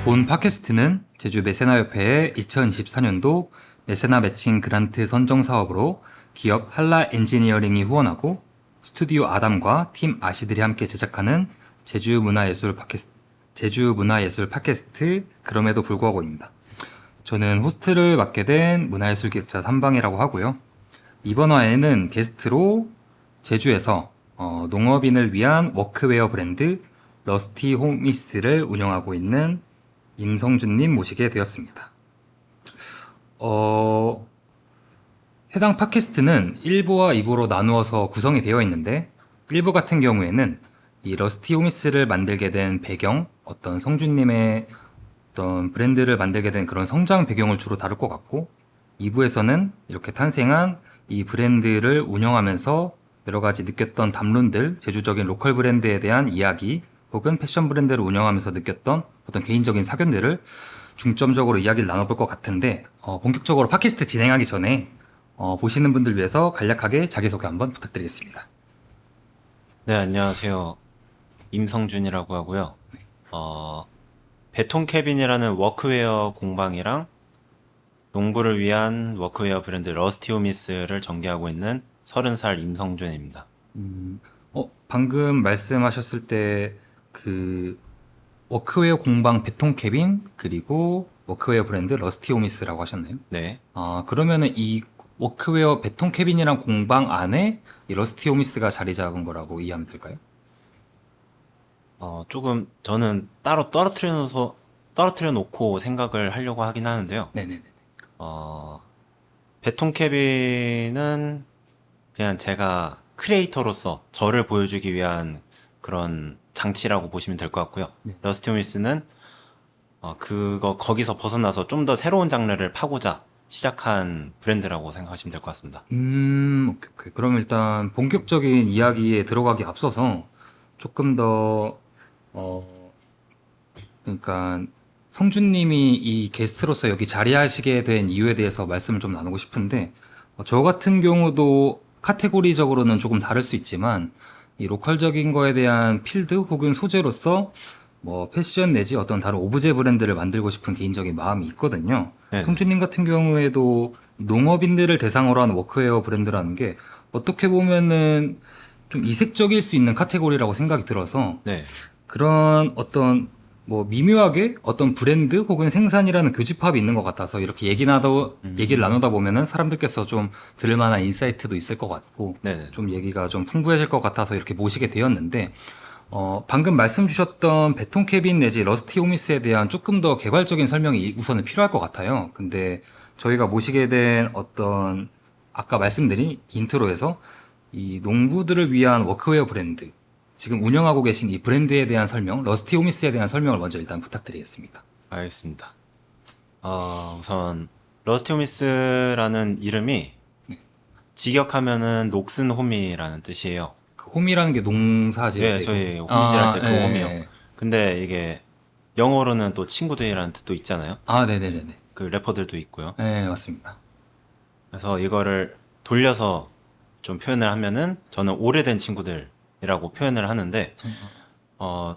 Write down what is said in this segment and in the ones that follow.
본 팟캐스트는 제주 메세나협회의 2024년도 메세나 매칭 그란트 선정 사업으로 기업 한라 엔지니어링이 후원하고 스튜디오 아담과 팀 아시들이 함께 제작하는 제주 문화예술 팟캐스트 그럼에도 불구하고입니다. 저는 호스트를 맡게 된 문화예술 기획자 삼방이라고 하고요. 이번 화에는 게스트로 제주에서 농업인을 위한 워크웨어 브랜드 러스티 홈이스를 운영하고 있는 임성준님 모시게 되었습니다. 해당 팟캐스트는 1부와 2부로 나누어서 구성이 되어 있는데 1부 같은 경우에는 이 러스티 홈이스를 만들게 된 배경, 어떤 성준님의 어떤 브랜드를 만들게 된 그런 성장 배경을 주로 다룰 것 같고 2부에서는 이렇게 탄생한 이 브랜드를 운영하면서 여러 가지 느꼈던 담론들, 제주적인 로컬 브랜드에 대한 이야기 혹은 패션 브랜드를 운영하면서 느꼈던 어떤 개인적인 사견들을 중점적으로 이야기를 나눠볼 것 같은데 본격적으로 팟캐스트 진행하기 전에 보시는 분들 위해서 간략하게 자기소개 한번 부탁드리겠습니다. 네, 안녕하세요. 임성준이라고 하고요. 베톤캐빈이라는 워크웨어 공방이랑 농부를 위한 워크웨어 브랜드 러스티오미스를 전개하고 있는 30살 임성준입니다. 방금 말씀하셨을 때 그 워크웨어 공방 베톤캐빈 그리고 워크웨어 브랜드 러스티오미스라고 하셨나요? 네. 그러면은 이 워크웨어 베톤캐빈이랑 공방 안에 이 러스티오미스가 자리 잡은 거라고 이해하면 될까요? 조금 저는 따로 떨어뜨려 놓고 생각을 하려고 하긴 하는데요. 네네네. 베톤캐빈은 그냥 제가 크리에이터로서 저를 보여주기 위한 그런 장치라고 보시면 될 것 같고요. 러스티오미스는 거기서 벗어나서 좀 더 새로운 장르를 파고자 시작한 브랜드라고 생각하시면 될 것 같습니다. 오케이. 그럼 일단 본격적인 이야기에 들어가기 앞서서 조금 더, 그러니까 성준님이 이 게스트로서 여기 자리하시게 된 이유에 대해서 말씀을 좀 나누고 싶은데, 저 같은 경우도 카테고리적으로는 조금 다를 수 있지만, 이 로컬적인 거에 대한 필드 혹은 소재로서 뭐 패션 내지 어떤 다른 오브제 브랜드를 만들고 싶은 개인적인 마음이 있거든요. 네네. 성준님 같은 경우에도 농업인들을 대상으로 한 워크웨어 브랜드라는 게 어떻게 보면은 좀 이색적일 수 있는 카테고리라고 생각이 들어서 네. 그런 어떤 뭐 미묘하게 어떤 브랜드 혹은 생산이라는 교집합이 있는 것 같아서 이렇게 얘기를 나누다 보면은 사람들께서 좀 들을 만한 인사이트도 있을 것 같고 네네. 좀 얘기가 좀 풍부해질 것 같아서 이렇게 모시게 되었는데 방금 말씀 주셨던 베톤캐빈 내지 러스티 호미스에 대한 조금 더 개괄적인 설명이 우선은 필요할 것 같아요. 근데 저희가 모시게 된 어떤 아까 말씀드린 인트로에서 이 농부들을 위한 워크웨어 브랜드 지금 운영하고 계신 이 브랜드에 대한 설명, 러스티 호미스에 대한 설명을 먼저 일단 부탁드리겠습니다. 알겠습니다. 우선 러스티오미스라는 이름이 직역하면은 녹슨홈이라는 뜻이에요. 그 홈이라는 게 농사지을 예, 때 저희 홈이질할 때 그 예, 홈이요. 예. 근데 이게 영어로는 또 친구들이라는 뜻도 있잖아요. 네네네네. 그 래퍼들도 있고요. 네, 맞습니다. 그래서 이거를 돌려서 좀 표현을 하면은 저는 오래된 친구들이라고 표현을 하는데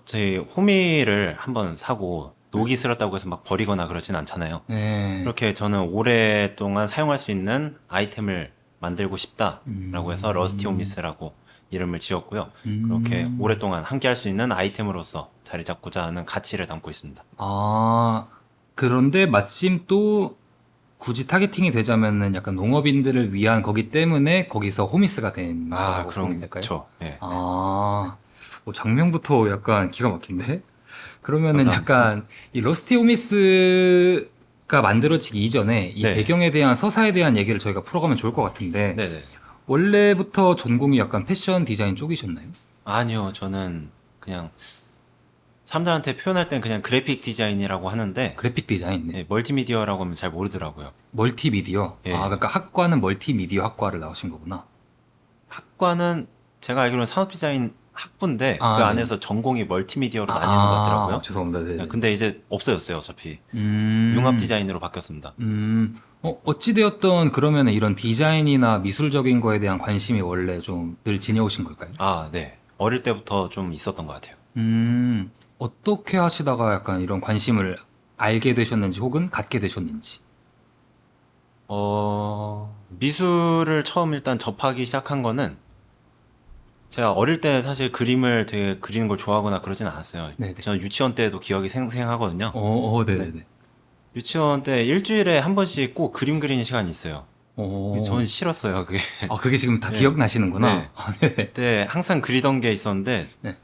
저희 호미를 한번 사고 녹이 슬었다고 해서 막 버리거나 그러진 않잖아요. 네. 그렇게 저는 오랫동안 사용할 수 있는 아이템을 만들고 싶다라고 해서 러스티오미스라고 이름을 지었고요. 그렇게 오랫동안 함께 할 수 있는 아이템으로서 자리 잡고자 하는 가치를 담고 있습니다. 그런데 마침 또 굳이 타겟팅이 되자면은 약간 농업인들을 위한 거기 때문에 거기서 호미스가 된 거라고 그럼 보면 될까요? 그렇죠. 예. 장면부터 약간 기가 막힌데? 그러면은 감사합니다. 약간 이 러스티 호미스가 만들어지기 이전에 이 네. 배경에 대한 서사에 대한 얘기를 저희가 풀어가면 좋을 것 같은데 네네. 원래부터 전공이 약간 패션 디자인 쪽이셨나요? 아니요, 저는 그냥 사람들한테 표현할 땐 그냥 그래픽 디자인이라고 하는데 그래픽 디자인, 예, 멀티미디어라고 하면 잘 모르더라고요. 멀티미디어. 예. 그러니까 학과는 멀티미디어 학과를 나오신 거구나. 학과는 제가 알기로는 산업디자인 학부인데 그 네. 안에서 전공이 멀티미디어로 나뉘는 것 같더라고요. 죄송합니다. 네. 근데 이제 없어졌어요, 어차피. 융합 디자인으로 바뀌었습니다. 어찌되었던 그러면 이런 디자인이나 미술적인 거에 대한 관심이 원래 좀 늘 지녀오신 걸까요? 네. 어릴 때부터 좀 있었던 것 같아요. 어떻게 하시다가 약간 이런 관심을 알게 되셨는지 혹은 갖게 되셨는지. 미술을 처음 일단 접하기 시작한 거는 제가 어릴 때 사실 그림을 되게 그리는 걸 좋아하거나 그러진 않았어요. 네네. 저는 유치원 때도 기억이 생생하거든요. 네네네. 유치원 때 일주일에 한 번씩 꼭 그림 그리는 시간이 있어요. 저는 싫었어요, 그게. 그게 지금 다 네. 기억나시는구나. 네. 네. 그때 항상 그리던 게 있었는데 네.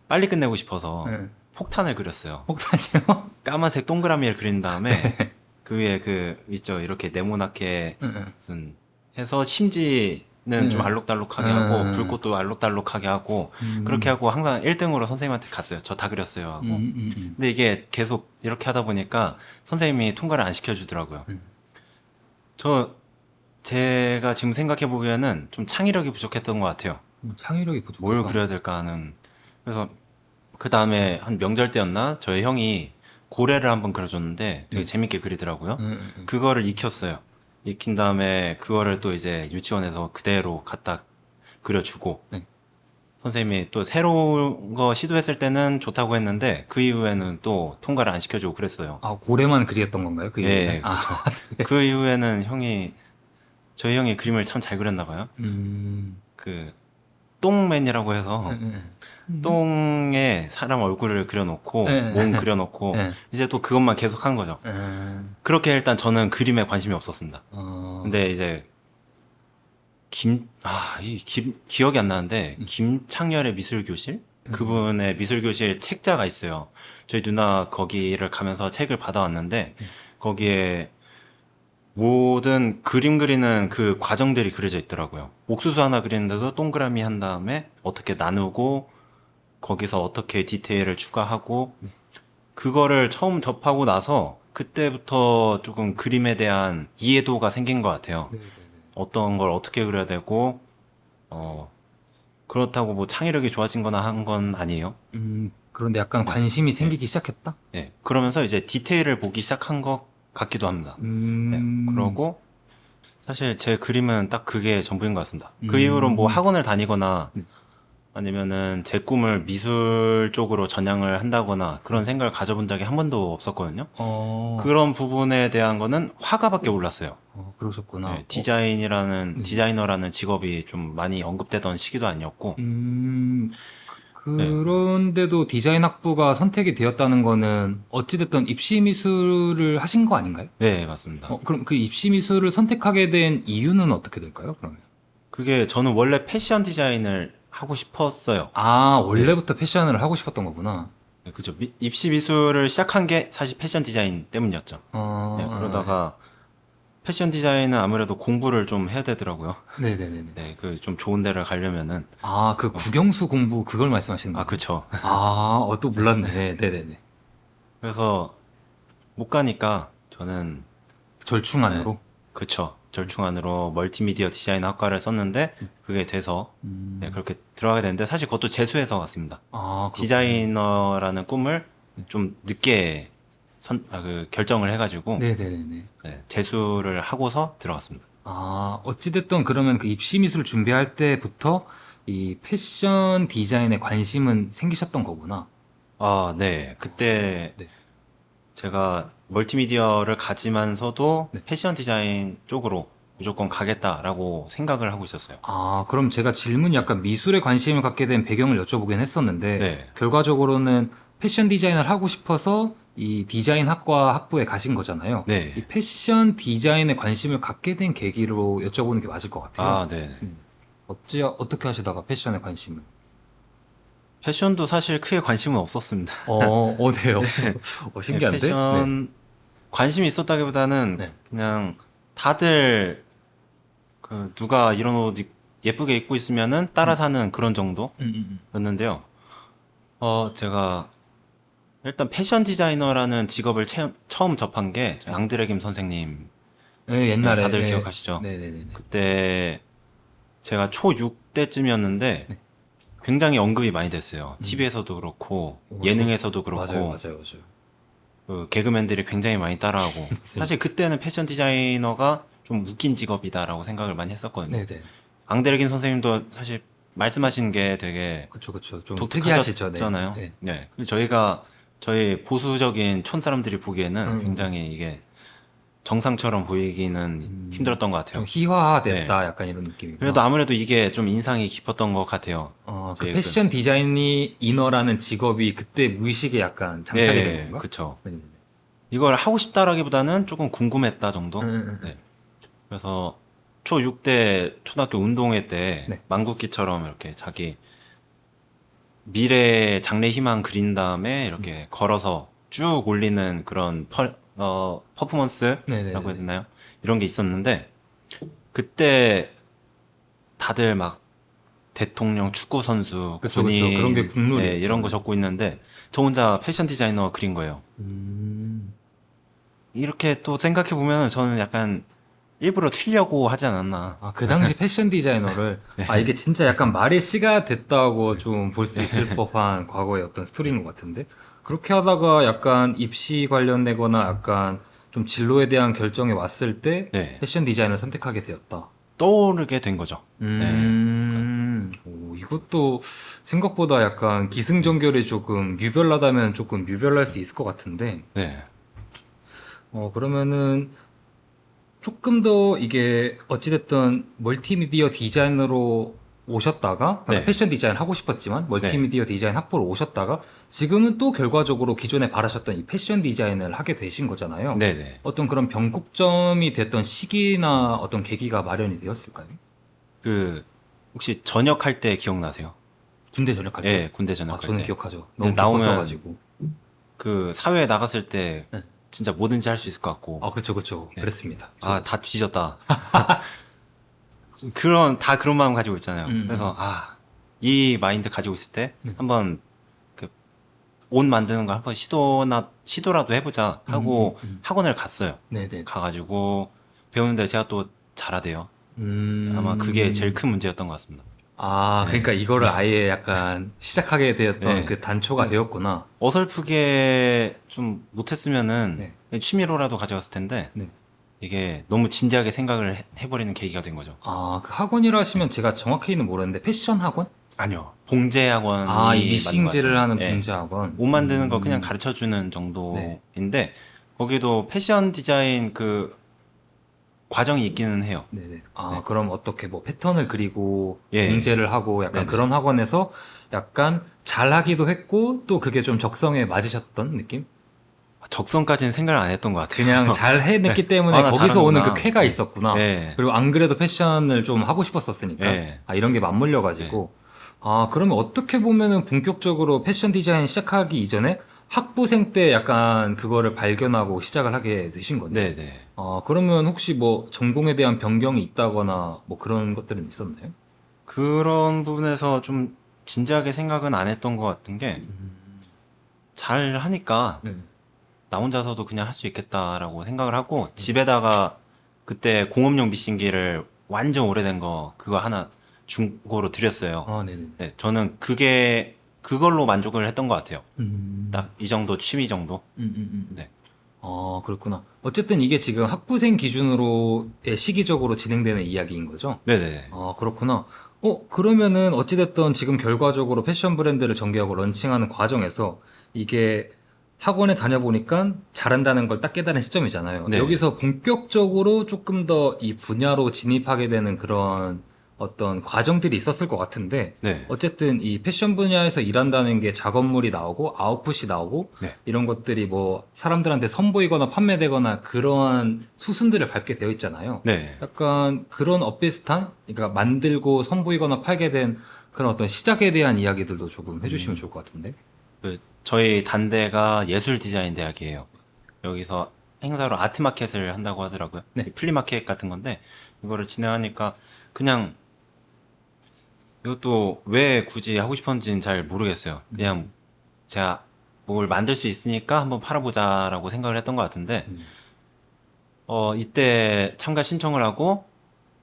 빨리 끝내고 싶어서 네. 폭탄을 그렸어요. 폭탄이요? 까만색 동그라미를 그린 다음에 그 위에 그 있죠, 이렇게 네모나게 무슨 해서 심지는 좀 알록달록하게 하고 불꽃도 알록달록하게 하고 그렇게 하고 항상 1등으로 선생님한테 갔어요. 저 다 그렸어요 하고. 근데 이게 계속 이렇게 하다 보니까 선생님이 통과를 안 시켜주더라고요. 제가 지금 생각해 보기에는 좀 창의력이 부족했던 것 같아요. 창의력이 뭘 부족해서. 그려야 될까 하는. 그래서 그 다음에 한 명절 때였나 저희 형이 고래를 한번 그려줬는데 되게 재밌게 그리더라고요. 그거를 익혔어요. 익힌 다음에 그거를 또 이제 유치원에서 그대로 갖다 그려주고 네. 선생님이 또 새로운 거 시도했을 때는 좋다고 했는데 그 이후에는 또 통과를 안 시켜주고 그랬어요. 고래만 그리었던 건가요? 그 예, 이후에? 그 이후에는 저희 형이 그림을 참 잘 그렸나 봐요. 그 똥맨이라고 해서 똥에 사람 얼굴을 그려놓고 네. 몸 그려놓고 네. 이제 또 그것만 계속 한 거죠. 그렇게 일단 저는 그림에 관심이 없었습니다. 근데 이제 기억이 안 나는데 김창렬의 미술교실? 그분의 미술교실 책자가 있어요. 저희 누나 거기를 가면서 책을 받아왔는데 거기에 모든 그림 그리는 그 과정들이 그려져 있더라고요. 옥수수 하나 그리는데도 동그라미 한 다음에 어떻게 나누고 거기서 어떻게 디테일을 추가하고 그거를 처음 접하고 나서 그때부터 조금 그림에 대한 이해도가 생긴 것 같아요. 어떤 걸 어떻게 그려야 되고 그렇다고 뭐 창의력이 좋아진 거나 한 건 아니에요. 그런데 약간 관심이 생기기 시작했다? 예. 그러면서 이제 디테일을 보기 시작한 것 같기도 합니다. 네. 그러고 사실 제 그림은 딱 그게 전부인 것 같습니다. 그 이후로 뭐 학원을 다니거나 아니면은 제 꿈을 미술 쪽으로 전향을 한다거나 그런 생각을 가져본 적이 한 번도 없었거든요. 그런 부분에 대한 거는 화가밖에 몰랐어요. 그러셨구나. 네, 디자이너라는 직업이 좀 많이 언급되던 시기도 아니었고. 그런데도 디자인 학부가 선택이 되었다는 거는 어찌됐든 입시 미술을 하신 거 아닌가요? 네, 맞습니다. 그럼 그 입시 미술을 선택하게 된 이유는 어떻게 될까요, 그러면? 그게 저는 원래 패션 디자인을 하고 싶었어요. 원래부터 패션을 하고 싶었던 거구나. 네, 그죠. 입시 미술을 시작한 게 사실 패션 디자인 때문이었죠. 네, 그러다가 패션 디자인은 아무래도 공부를 좀 해야 되더라고요. 네네네. 네, 그 좀 좋은 데를 가려면은. 그 국영수 공부 그걸 말씀하시는 거예요? 그쵸. 또 몰랐네. 네네네. 그래서 못 가니까 저는 절충안으로? 그쵸. 절충안으로 멀티미디어 디자인 학과를 썼는데 그게 돼서 네, 그렇게 들어가게 됐는데 사실 그것도 재수해서 갔습니다. 디자이너라는 꿈을 좀 늦게 결정을 해가지고 네네네. 네, 재수를 하고서 들어갔습니다. 어찌됐든 그러면 그 입시 미술 준비할 때부터 이 패션 디자인에 관심은 생기셨던 거구나. 네. 그때 네. 제가 멀티미디어를 가지면서도 네. 패션 디자인 쪽으로 무조건 가겠다라고 생각을 하고 있었어요. 그럼 제가 질문이 약간 미술에 관심을 갖게 된 배경을 여쭤보긴 했었는데, 네. 결과적으로는 패션 디자인을 하고 싶어서 이 디자인 학과 학부에 가신 거잖아요. 네. 이 패션 디자인에 관심을 갖게 된 계기로 여쭤보는 게 맞을 것 같아요. 네. 어떻게 하시다가 패션에 관심을? 패션도 사실 크게 관심은 없었습니다. 네요. 신기한데? 패션 관심이 있었다기보다는 네. 그냥 다들 누가 이런 옷 예쁘게 입고 있으면은 따라 사는 그런 정도였는데요. 제가 일단 패션 디자이너라는 직업을 처음 접한 게 앙드레김 선생님. 네, 옛날에. 다들 기억하시죠? 네네네. 그때 제가 초6 때쯤이었는데 굉장히 언급이 많이 됐어요. TV에서도 그렇고 예능에서도 그렇고 맞아요. 그 개그맨들이 굉장히 많이 따라하고 사실 그때는 패션 디자이너가 좀 웃긴 직업이다라고 생각을 많이 했었거든요. 네네. 앙드레긴 선생님도 사실 말씀하신 게 되게 그쵸. 좀 특이하시죠. 독특하셨잖아요. 네. 네. 그래서 저희가 저희 보수적인 촌 사람들이 보기에는 굉장히 이게 정상처럼 보이기는 힘들었던 것 같아요. 좀 희화화됐다 약간 이런 느낌이구나. 그래도 아무래도 이게 좀 인상이 깊었던 것 같아요. 그 예, 패션 디자이너라는 직업이 그때 무의식에 약간 장착이 예, 된 건가? 그쵸. 네네네. 이걸 하고 싶다라기보다는 조금 궁금했다 정도? 네. 그래서 초6 때 초등학교 운동회 때 네. 망국기처럼 이렇게 자기 미래 장래 희망 그린 다음에 이렇게 걸어서 쭉 올리는 그런 퍼포먼스라고 네네네. 해야 되나요? 이런 게 있었는데 그때 다들 막 대통령, 축구 선수, 그쵸, 군인 그쵸. 그런 게 국룰이었죠. 이런 거 적고 있는데 저 혼자 패션 디자이너 그린 거예요. 이렇게 또 생각해 보면 저는 약간 일부러 튀려고 하지 않았나. 그 당시 패션 디자이너를, 이게 진짜 약간 말의 시가 됐다고 좀 볼 수 있을 법한 과거의 어떤 스토리인 것 같은데? 그렇게 하다가 약간 입시 관련되거나 약간 좀 진로에 대한 결정이 왔을 때 네. 패션 디자인을 선택하게 되었다. 떠오르게 된 거죠. 이것도 생각보다 약간 기승전결이 조금 유별나다면 조금 유별날 수 있을 것 같은데, 네. 그러면은 조금 더 이게 어찌됐든 멀티미디어 디자인으로 오셨다가 그러니까 네. 패션 디자인 하고 싶었지만 멀티미디어 디자인 학부로 오셨다가 지금은 또 결과적으로 기존에 바라셨던 이 패션 디자인을 하게 되신 거잖아요. 네네. 어떤 그런 변곡점이 됐던 시기나 어떤 계기가 마련이 되었을까요? 그 혹시 전역할 때 기억나세요? 군대 전역할 때? 예, 군대 전역할 저는 때. 기억하죠. 너무 나오면 기뻤어가지고. 그 사회에 나갔을 때 네. 진짜 뭐든지 할 수 있을 것 같고. 그쵸. 그랬습니다. 다 뒤졌다. 다 그런 마음 가지고 있잖아요. 그래서 이 마인드 가지고 있을 때 한번 그 옷 만드는 거 한번 시도라도 해보자 하고 학원을 갔어요. 네네. 가가지고 배우는데 제가 또 잘하대요. 음. 아마 그게 제일 큰 문제였던 것 같습니다. 그러니까 이거를 아예 약간 시작하게 되었던 네. 그 단초가 되었구나. 어설프게 좀 못했으면은 네. 취미로라도 가져갔을 텐데 네. 이게 너무 진지하게 생각을 해버리는 계기가 된 거죠. 그 학원이라 하시면 제가 정확히는 모르는데 패션 학원? 아니요. 봉제 학원이 이 미싱질을 하는 예. 봉제 학원. 옷 만드는 거 그냥 가르쳐 주는 정도인데 거기도 패션 디자인 그 과정이 있기는 해요. 네네. 그럼 어떻게 뭐 패턴을 그리고 예. 봉제를 하고 약간 네네. 그런 학원에서 약간 잘하기도 했고 또 그게 좀 적성에 맞으셨던 느낌? 적성까지는 생각을 안 했던 것 같아요. 그냥 잘 해냈기 때문에 나 거기서 오는 그 잘하는구나. 쾌가 있었구나. 예. 그리고 안 그래도 패션을 좀 하고 싶었었으니까. 예. 이런 게 맞물려가지고. 그러면 어떻게 보면은 본격적으로 패션 디자인 시작하기 이전에 학부생 때 약간 그거를 발견하고 시작을 하게 되신 건데. 네네. 그러면 혹시 뭐 전공에 대한 변경이 있다거나 뭐 그런 것들은 있었나요? 그런 부분에서 좀 진지하게 생각은 안 했던 것 같은 게 잘 하니까 네. 나 혼자서도 그냥 할 수 있겠다라고 생각을 하고 집에다가 그때 공업용 미싱기를 완전 오래된 거 그거 하나 중고로 드렸어요. 네네. 네, 저는 그걸로 만족을 했던 것 같아요. 딱 이 정도 취미 정도. 네. 그렇구나. 어쨌든 이게 지금 학부생 기준으로 시기적으로 진행되는 이야기인 거죠? 네네. 그렇구나. 그러면은 어찌됐든 지금 결과적으로 패션 브랜드를 전개하고 런칭하는 과정에서 이게 학원에 다녀보니까 잘한다는 걸 딱 깨달은 시점이잖아요. 네. 여기서 본격적으로 조금 더 이 분야로 진입하게 되는 그런 어떤 과정들이 있었을 것 같은데 네. 어쨌든 이 패션 분야에서 일한다는 게 작업물이 나오고 아웃풋이 나오고 네. 이런 것들이 뭐 사람들한테 선보이거나 판매되거나 그러한 수순들을 밟게 되어 있잖아요. 네. 약간 그런 엇비슷한 그러니까 만들고 선보이거나 팔게 된 그런 어떤 시작에 대한 이야기들도 조금 해주시면 좋을 것 같은데. 저희 단대가 예술 디자인 대학이에요. 여기서 행사로 아트 마켓을 한다고 하더라고요. 네. 플리마켓 같은 건데 이거를 진행하니까 그냥 이것도 왜 굳이 하고 싶었는지는 잘 모르겠어요. 그냥 제가 뭘 만들 수 있으니까 한번 팔아보자라고 생각을 했던 것 같은데 이때 참가 신청을 하고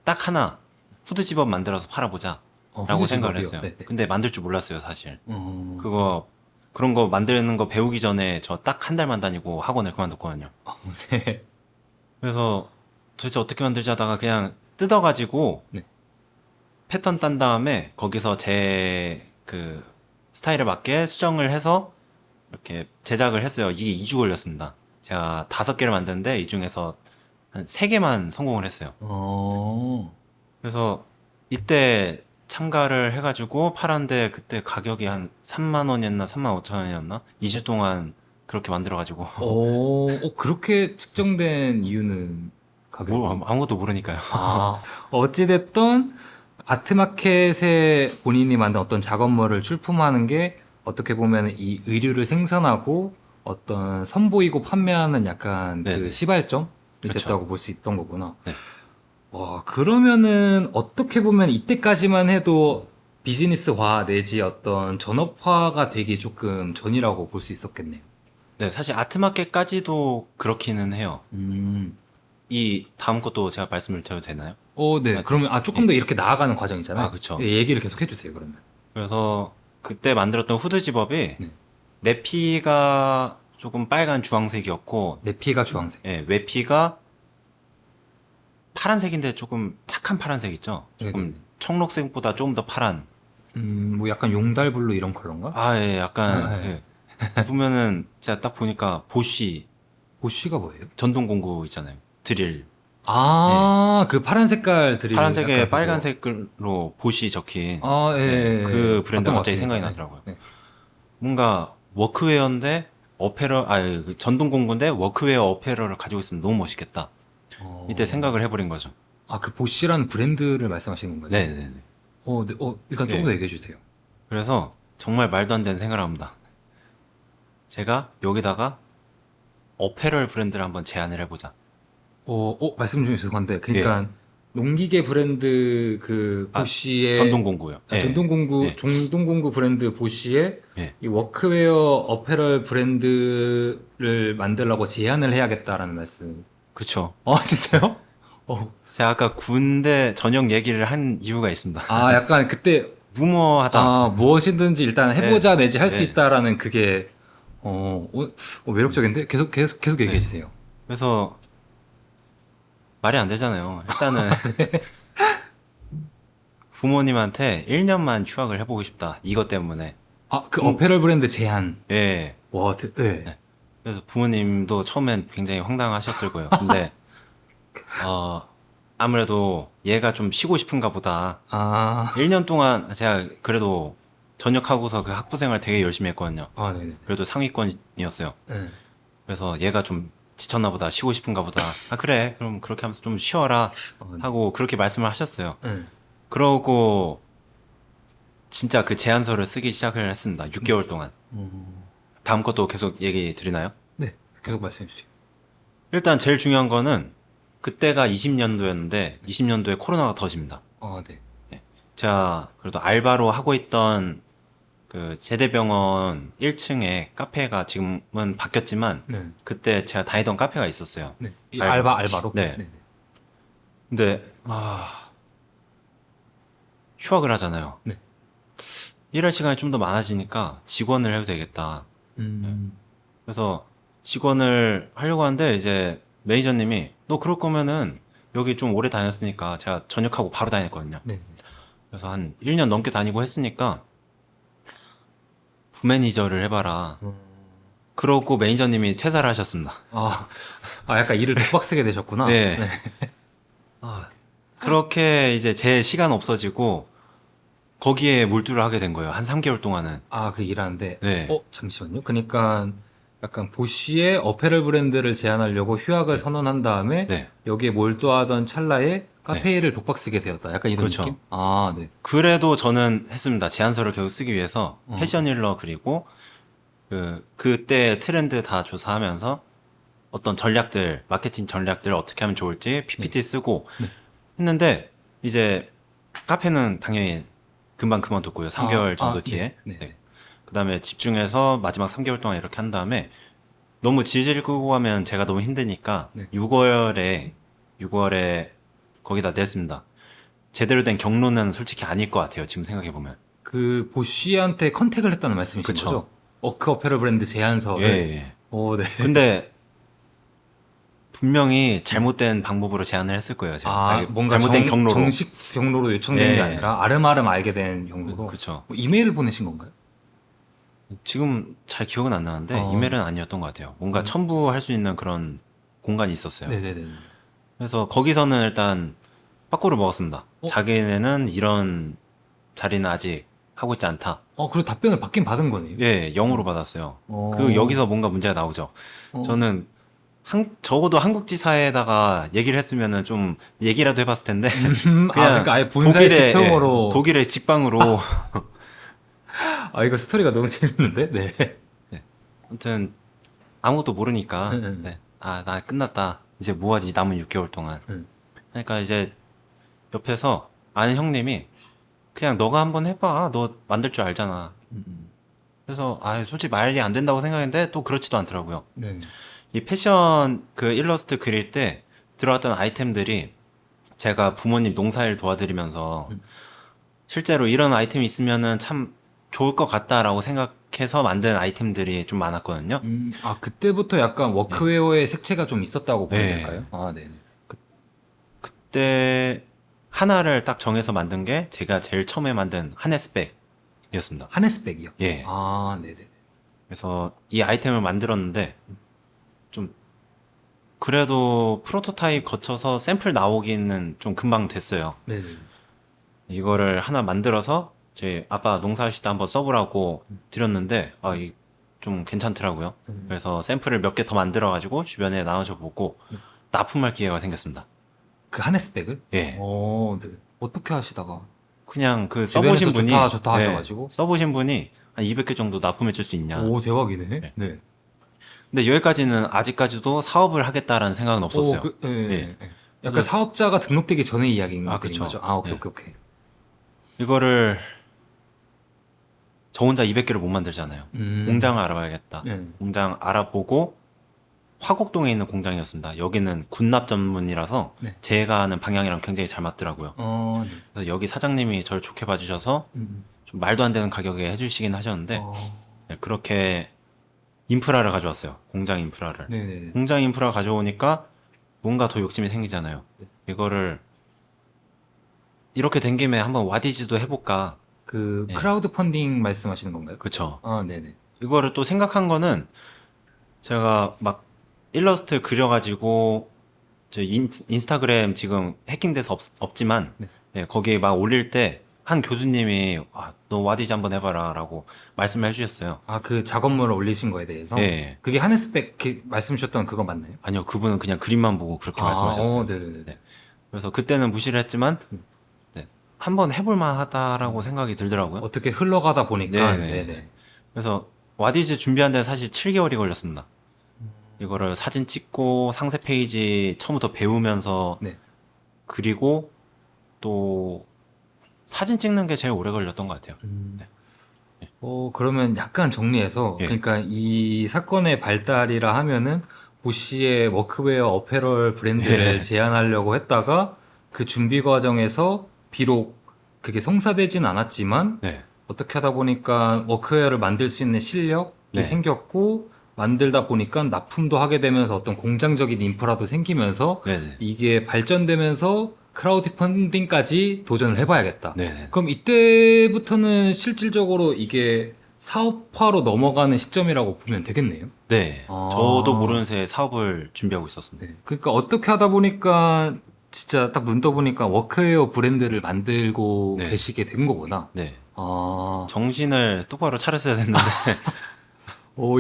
딱 하나 후드 집업 만들어서 팔아보자라고 후드 생각을 집업이요? 했어요. 네네. 근데 만들 줄 몰랐어요, 사실. 음. 그런 거 만드는 거 배우기 전에 저 딱 한 달만 다니고 학원을 그만뒀거든요. 네. 그래서 도대체 어떻게 만들지 하다가 그냥 뜯어가지고 네. 패턴 딴 다음에 거기서 제 그 스타일에 맞게 수정을 해서 이렇게 제작을 했어요. 이게 2주 걸렸습니다. 제가 5개를 만드는데 이 중에서 한 3개만 성공을 했어요. 그래서 이때 참가를 해가지고 팔았는데 그때 가격이 한 3만 원이었나 3만 5천 원이었나 2주 동안 그렇게 만들어가지고 그렇게 측정된 이유는 가격? 아무것도 모르니까요. 어찌됐든 아트마켓에 본인이 만든 어떤 작업물을 출품하는 게 어떻게 보면 이 의류를 생산하고 어떤 선보이고 판매하는 약간 그 네네. 시발점이 그쵸. 됐다고 볼 수 있던 거구나. 네. 와, 그러면은 어떻게 보면 이때까지만 해도 비즈니스화 내지 어떤 전업화가 되기 조금 전이라고 볼 수 있었겠네요. 네, 사실 아트마켓까지도 그렇기는 해요. 이 다음 것도 제가 말씀을 드려도 되나요? 네. 그러면 조금 더 이렇게 나아가는 과정이잖아요. 그쵸. 예, 얘기를 계속 해주세요, 그러면. 그래서 그때 만들었던 후드 집업이 네. 내피가 조금 빨간 주황색이었고 내 피가 주황색. 예, 외피가 파란색인데 조금 탁한 파란색 있죠? 조금 네네네. 청록색보다 조금 더 파란. 뭐 약간 용달블루 이런 컬러인가? 예, 약간 아, 예. 보면은 제가 딱 보니까 보쉬 보쉬가 뭐예요? 전동공구 있잖아요. 드릴. 그 파란 색깔 드릴. 파란색에 약간 그거. 빨간색으로 보쉬 적힌 예, 예, 그 예. 브랜드가 봤던 것 갑자기 같습니다. 생각이 네. 나더라고요. 네. 뭔가 워크웨어인데 그 전동공구인데 워크웨어 어페럴을 가지고 있으면 너무 멋있겠다. 이때 생각을 해버린 거죠. 그 보쉬라는 브랜드를 말씀하시는 건가요? 네네네. 네. 일단 조금 네. 더 얘기해 주세요. 그래서 정말 말도 안 되는 생각을 합니다. 제가 여기다가 어페럴 브랜드를 한번 제안을 해보자. 말씀 중에 죄송한데, 그러니까 농기계 브랜드 그 보쉬의 전동공구요. 예. 전동공구 예. 전동공구 브랜드 보쉬의 예. 이 워크웨어 어페럴 브랜드를 만들라고 제안을 해야겠다라는 말씀. 그쵸. 진짜요? 제가 아까 군대 전역 얘기를 한 이유가 있습니다. 약간 그때 무모하다. 무엇이든지 일단 해보자 내지 할 수 네. 있다라는 그게 매력적인데 계속 얘기해 주세요. 그래서 말이 안 되잖아요. 일단은 부모님한테 1년만 휴학을 해보고 싶다. 이것 때문에. 그 어페럴 브랜드 제안. 예. 와, 네. 그래서 부모님도 처음엔 굉장히 황당하셨을 거예요. 근데 아무래도 얘가 좀 쉬고 싶은가 보다. 1년 동안 제가 그래도 전역하고서 그 학부생활 되게 열심히 했거든요. 네네. 그래도 상위권이었어요. 네. 그래서 얘가 좀 지쳤나 보다, 쉬고 싶은가 보다. 그래, 그럼 그렇게 하면서 좀 쉬어라 하고 그렇게 말씀을 하셨어요. 네. 그러고 진짜 그 제안서를 쓰기 시작을 했습니다. 6개월 동안. 다음 것도 계속 얘기 드리나요? 네. 계속 말씀해 주세요. 일단 제일 중요한 거는 그때가 20년도였는데 20년도에 코로나가 터집니다. 네. 제가 그래도 알바로 하고 있던 그 제대병원 1층에 카페가 지금은 바뀌었지만 네. 그때 제가 다니던 카페가 있었어요. 네. 알바. 알바로? 네. 네네. 근데 휴학을 하잖아요. 네. 일할 시간이 좀 더 많아지니까 직원을 해도 되겠다. 그래서 직원을 하려고 하는데 이제 매니저님이 너 그럴 거면은 여기 좀 오래 다녔으니까 제가 전역하고 바로 다녔거든요. 네. 그래서 한 1년 넘게 다니고 했으니까 부매니저를 해봐라. 그러고 매니저님이 퇴사를 하셨습니다. 약간 일을 독박쓰게 되셨구나. 네. 그렇게 이제 제 시간 없어지고 거기에 몰두를 하게 된 거예요. 한 3개월 동안은. 그 일하는데. 네. 잠시만요. 그러니까 약간 보쉬의 어페럴 브랜드를 제안하려고 휴학을 선언한 다음에 네. 여기에 몰두하던 찰나에 카페를 독박쓰게 되었다. 약간 이런 그렇죠. 느낌? 네. 그래도 저는 했습니다. 제안서를 계속 쓰기 위해서 패션 일러 그리고 그때 트렌드 다 조사하면서 어떤 전략들, 마케팅 전략들 어떻게 하면 좋을지 PPT 쓰고 했는데 이제 카페는 당연히 금방 그만뒀고요. 3개월 정도 뒤에. 네. 그다음에 집중해서 마지막 3개월 동안 이렇게 한 다음에 너무 질질 끌고 가면 제가 너무 힘드니까 네. 6월에 거기다 냈습니다. 제대로 된 경로는 솔직히 아닐 것 같아요. 지금 생각해 보면. 그 보쉬한테 컨택을 했다는 말씀이신 그쵸. 거죠? 그 어페럴 브랜드 제안서를. 예. 네. 근데 분명히 잘못된 방법으로 제안을 했을 거예요. 제가. 뭔가 잘못된 경로로. 정식 경로로 요청된 게 예. 아니라 아름아름 알게 된 경로로. 그쵸. 이메일을 보내신 건가요? 지금 잘 기억은 안 나는데 어. 이메일은 아니었던 것 같아요. 뭔가 첨부할 수 있는 그런 공간이 있었어요. 네네네. 그래서 거기서는 일단 빠꾸를 먹었습니다. 자기네는 이런 자리는 아직 하고 있지 않다. 그리고 답변을 받긴 받은 거네요. 예, 0으로 받았어요. 어. 그 여기서 뭔가 문제가 나오죠. 저는 적어도 한국지사에다가 얘기를 했으면은 좀 얘기라도 해봤을 텐데 그러니까 아예 본사의 직통으로. 독일의 직방으로 이거 스토리가 너무 재밌는데? 네. 네. 아무튼 아무것도 모르니까 네. 아, 나 끝났다. 이제 뭐하지? 남은 6개월 동안. 그러니까 이제 옆에서 아는 형님이 그냥 너가 한번 해봐. 너 만들 줄 알잖아. 그래서 솔직히 말이 안 된다고 생각했는데 또 그렇지도 않더라고요. 네. 이 패션 그 일러스트 그릴 때 들어갔던 아이템들이 제가 부모님 농사일 도와드리면서 실제로 이런 아이템이 있으면은 참 좋을 것 같다라고 생각해서 만든 아이템들이 좀 많았거든요. 그때부터 약간 워크웨어의 색채가 좀 있었다고 보면 네. 될까요? 네네. 그때 하나를 딱 정해서 만든 게 제가 제일 처음에 만든 하네스백이었습니다. 하네스백이요? 예. 네네네. 그래서 이 아이템을 만들었는데 좀 그래도 프로토타입 거쳐서 샘플 나오기는 좀 금방 됐어요. 네네. 이거를 하나 만들어서 제 아빠 농사하실 때 한번 써보라고 드렸는데 좀 괜찮더라고요. 그래서 샘플을 몇 개 더 만들어가지고 주변에 나눠줘 보고 납품할 기회가 생겼습니다. 그 하네스백을? 예. 네. 어떻게 하시다가? 그냥 그 주변에서 써보신 분이 좋다 하셔가지고? 써보신 분이 한 200개 정도 납품해 줄 수 있냐. 대박이네. 네. 근데 여기까지는 아직까지도 사업을 하겠다라는 생각은 없었어요. 예. 약간 그래서- 사업자가 등록되기 전의 이야기인 그쵸. 거죠? 오케이, 예. 오케이. 이거를 저 혼자 200개를 못 만들잖아요. 음. 공장을 알아봐야겠다. 네. 공장 알아보고 화곡동에 있는 공장이었습니다. 여기는 군납 전문이라서 네. 제가 하는 방향이랑 굉장히 잘 맞더라고요. 네. 그래서 여기 사장님이 저를 좋게 봐주셔서 좀 말도 안 되는 가격에 해주시긴 하셨는데 네, 그렇게 인프라를 가져왔어요. 공장 인프라를. 네네. 공장 인프라 가져오니까 뭔가 더 욕심이 생기잖아요. 이거를 이렇게 된 김에 한번 와디즈도 해볼까. 예. 크라우드 펀딩 말씀하시는 건가요? 그쵸. 네네. 이거를 또 생각한 거는 제가 막 일러스트 그려가지고 저 인스타그램 지금 해킹돼서 없지만 네. 예, 거기에 막 올릴 때 한 교수님이 너 와디즈 한번 해봐라 라고 말씀을 해주셨어요. 그 작업물을 올리신 거에 대해서? 예. 그게 하네스백 말씀 주셨던 그거 맞나요? 아니요, 그분은 그냥 그림만 보고 그렇게 말씀하셨어요. 네네네. 네. 그래서 그때는 무시를 했지만 네, 한번 해볼 만하다라고 생각이 들더라고요. 어떻게 흘러가다 보니까. 네네. 네네. 그래서 와디즈 준비한 데는 사실 7개월이 걸렸습니다. 이거를 사진 찍고 상세 페이지 처음부터 배우면서 네. 그리고 또 사진 찍는 게 제일 오래 걸렸던 것 같아요. 그러면 약간 정리해서, 예. 그러니까 이 사건의 발달이라 하면은, 보쉬의 워크웨어 어페럴 브랜드를 예. 제안하려고 했다가, 그 준비 과정에서 비록 그게 성사되진 않았지만, 네. 어떻게 하다 보니까 워크웨어를 만들 수 있는 실력이 네. 생겼고, 만들다 보니까 납품도 하게 되면서 어떤 공장적인 인프라도 생기면서, 네네. 이게 발전되면서 크라우드 펀딩까지 도전을 해봐야겠다. 네네. 그럼 이때부터는 실질적으로 이게 사업화로 넘어가는 시점이라고 보면 되겠네요. 네. 저도 모르는 새에 사업을 준비하고 있었습니다. 네. 그러니까 어떻게 하다 보니까 진짜 딱 눈 떠보니까 워크웨어 브랜드를 만들고 네. 계시게 된 거구나. 네. 아, 정신을 똑바로 차렸어야 됐는데.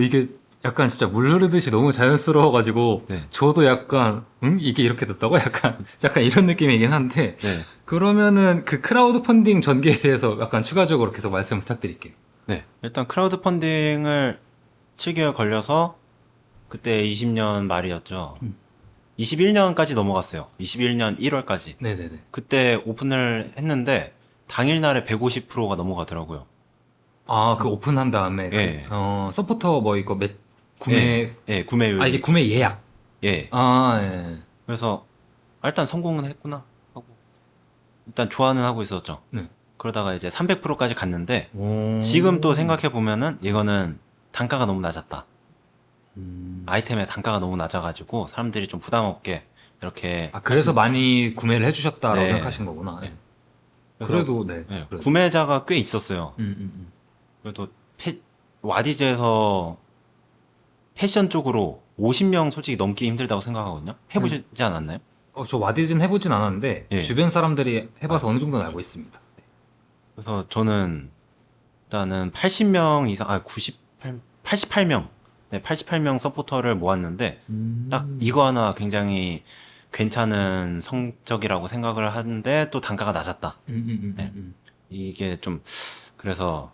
이게 약간 진짜 물 흐르듯이 너무 자연스러워가지고 네. 저도 약간 이게 이렇게 됐다고? 약간 이런 느낌이긴 한데 네. 그러면은 그 크라우드 펀딩 전개에 대해서 약간 추가적으로 계속 말씀 부탁드릴게요. 네. 일단 크라우드 펀딩을 7개월 걸려서 그때 20년 말이었죠. 21년까지 넘어갔어요. 21년 1월까지. 네네네. 그때 오픈을 했는데 당일날에 150%가 넘어가더라고요. 그 오픈한 다음에 예. 서포터 뭐 이거 구매 예, 구매율. 이게 구매 예약. 예. 예. 그래서 일단 성공은 했구나 하고 일단 좋아는 하고 있었죠. 네. 그러다가 이제 300%까지 갔는데 오. 지금 또 생각해 보면은 이거는 단가가 너무 낮았다. 아이템의 단가가 너무 낮아가지고 사람들이 좀 부담 없게 이렇게 그래서 많이 구매를 해주셨다라고 네. 생각하신 거구나. 예. 그래서- 그래도 네. 예, 그래도. 구매자가 꽤 있었어요. 음. 그래도 와디즈에서 패션 쪽으로 50명 솔직히 넘기 힘들다고 생각하거든요. 해보시지 않았나요? 저 와디즈는 해보진 않았는데 예. 주변 사람들이 해봐서 어느 정도는 알고 있습니다. 그래서 저는 일단은 80명 이상, 88명, 네, 88명 서포터를 모았는데 딱 이거 하나 굉장히 괜찮은 성적이라고 생각을 하는데 또 단가가 낮았다. 네. 이게 좀 그래서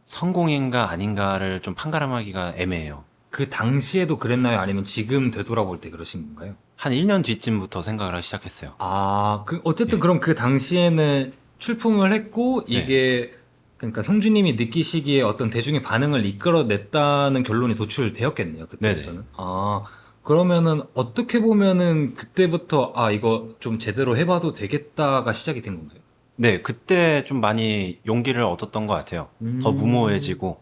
성공인가 아닌가를 좀 판가름하기가 애매해요. 그 당시에도 그랬나요? 아니면 지금 되돌아볼 때 그러신 건가요? 한 1년 뒤쯤부터 생각을 하기 시작했어요. 어쨌든 그럼 그 당시에는 출품을 했고 네. 이게 그러니까 성주님이 느끼시기에 어떤 대중의 반응을 이끌어냈다는 결론이 도출되었겠네요. 그때부터는. 그러면은 어떻게 보면은 그때부터 이거 좀 제대로 해봐도 되겠다가 시작이 된 건가요? 네, 그때 좀 많이 용기를 얻었던 것 같아요. 더 무모해지고.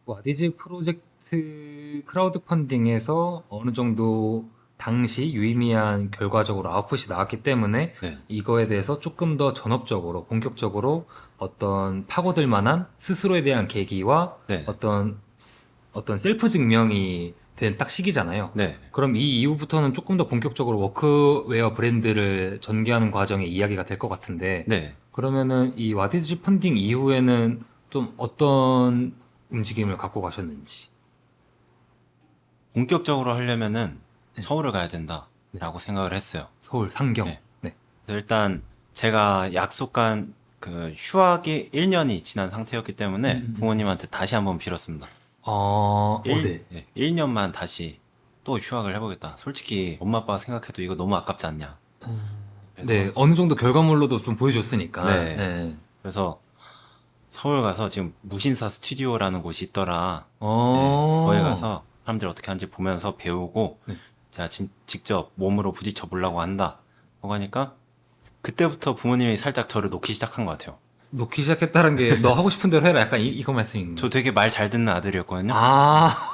와디즈 프로젝트 크라우드 펀딩에서 어느 정도 당시 유의미한 결과적으로 아웃풋이 나왔기 때문에 네. 이거에 대해서 조금 더 전업적으로 본격적으로 어떤 파고들 만한 스스로에 대한 계기와 네. 어떤 셀프 증명이 된 딱 시기잖아요. 네. 그럼 이 이후부터는 조금 더 본격적으로 워크웨어 브랜드를 전개하는 과정의 이야기가 될 것 같은데 네. 그러면은 이 와디즈 펀딩 이후에는 좀 어떤 움직임을 갖고 가셨는지. 본격적으로 하려면은 서울을 가야 된다라고 생각을 했어요. 서울 상경. 네. 네. 그래서 일단 제가 약속한 그 휴학이 1년이 지난 상태였기 때문에 부모님한테 다시 한번 빌었습니다. 네. 1년만 다시 또 휴학을 해보겠다. 솔직히 엄마 아빠가 생각해도 이거 너무 아깝지 않냐. 네, 어느 정도 결과물로도 좀 보여줬으니까. 네. 네. 그래서 서울 가서 지금 무신사 스튜디오라는 곳이 있더라. 네, 어. 거기 가서 사람들이 어떻게 하는지 보면서 배우고 네. 제가 직접 몸으로 부딪혀 보려고 한다. 그거 하니까 그때부터 부모님이 살짝 저를 놓기 시작한 것 같아요. 놓기 시작했다는 게 너 하고 싶은 대로 해라. 약간 이거 말씀인 저 되게 말 잘 듣는 아들이었거든요.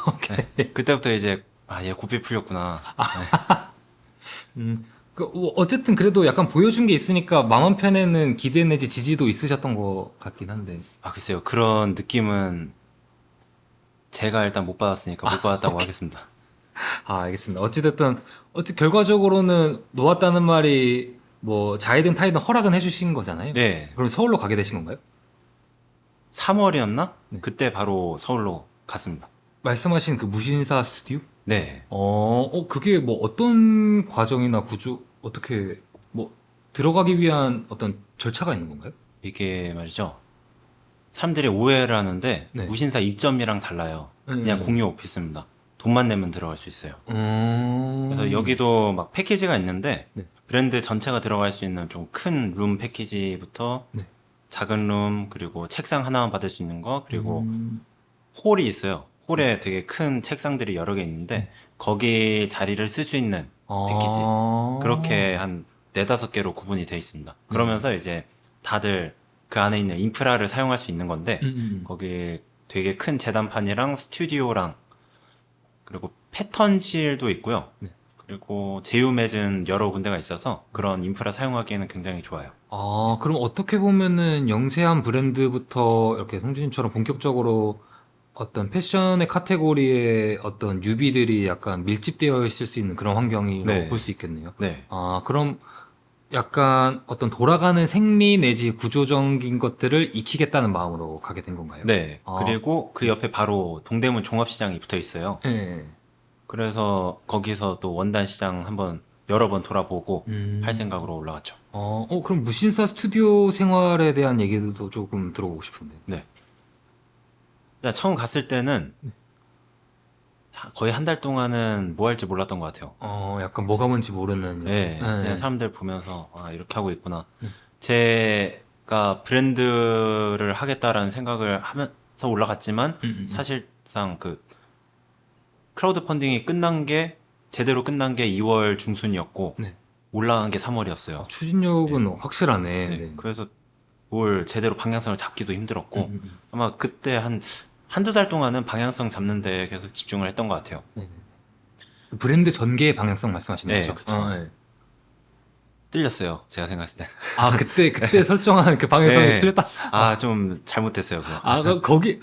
오케이. 그때부터 이제 얘 고삐 풀렸구나. 어쨌든 그래도 약간 보여준 게 있으니까 마음 한편에는 기대 내지 지지도 있으셨던 것 같긴 한데. 글쎄요. 그런 느낌은 제가 일단 못 받았으니까 못 받았다고 하겠습니다. 알겠습니다. 어찌됐든, 결과적으로는 놓았다는 말이 뭐 자이든 타이든 허락은 해주신 거잖아요. 네. 그럼 서울로 가게 되신 건가요? 3월이었나? 그때 바로 서울로 갔습니다. 말씀하신 그 무신사 스튜디오? 네. 그게 뭐 어떤 과정이나 구조, 어떻게, 뭐, 들어가기 위한 어떤 절차가 있는 건가요? 이게 말이죠. 사람들이 오해를 하는데 네. 무신사 입점이랑 달라요. 그냥 공유 오피스입니다. 돈만 내면 들어갈 수 있어요. 그래서 여기도 막 패키지가 있는데 네. 브랜드 전체가 들어갈 수 있는 좀 큰 룸 패키지부터 네. 작은 룸 그리고 책상 하나만 받을 수 있는 거 그리고 홀이 있어요. 홀에 되게 큰 책상들이 여러 개 있는데 거기 자리를 쓸 수 있는 패키지 그렇게 한 4-5개로 구분이 되어 있습니다. 그러면서 이제 다들 그 안에 있는 인프라를 사용할 수 있는 건데 거기 되게 큰 재단판이랑 스튜디오랑 그리고 패턴실도 있고요. 네. 그리고 제휴 맺은 여러 군데가 있어서 그런 인프라 사용하기에는 굉장히 좋아요. 그럼 어떻게 보면은 영세한 브랜드부터 이렇게 성준님처럼 본격적으로 어떤 패션의 카테고리에 어떤 뉴비들이 약간 밀집되어 있을 수 있는 그런 환경이라고 네. 볼 수 있겠네요. 네. 그럼 약간 어떤 돌아가는 생리 내지 구조적인 것들을 익히겠다는 마음으로 가게 된 건가요? 네. 그리고 그 옆에 바로 동대문 종합시장이 붙어 있어요. 네. 그래서 거기서 또 원단 시장 한번 여러 번 돌아보고 할 생각으로 올라갔죠. 그럼 무신사 스튜디오 생활에 대한 얘기도 조금 들어보고 싶은데. 네. 일단 처음 갔을 때는 거의 한 달 동안은 뭐 할지 몰랐던 것 같아요. 약간 뭐가 뭔지 모르는. 네. 그냥 사람들 보면서 이렇게 하고 있구나. 제가 브랜드를 하겠다라는 생각을 하면서 올라갔지만 사실상 그 크라우드 펀딩이 제대로 끝난 게 2월 중순이었고 네. 올라간 게 3월이었어요. 추진력은 확실하네. 네. 네. 그래서 뭘 제대로 방향성을 잡기도 힘들었고 아마 그때 한두 달 동안은 방향성 잡는 데 계속 집중을 했던 것 같아요. 브랜드 전개의 방향성 말씀하시는 네, 거죠? 그쵸. 네. 틀렸어요. 제가 생각했을 때. 아, 그때 설정한 그 방향성이 네. 틀렸다? 좀 잘못했어요. 그거. 거기,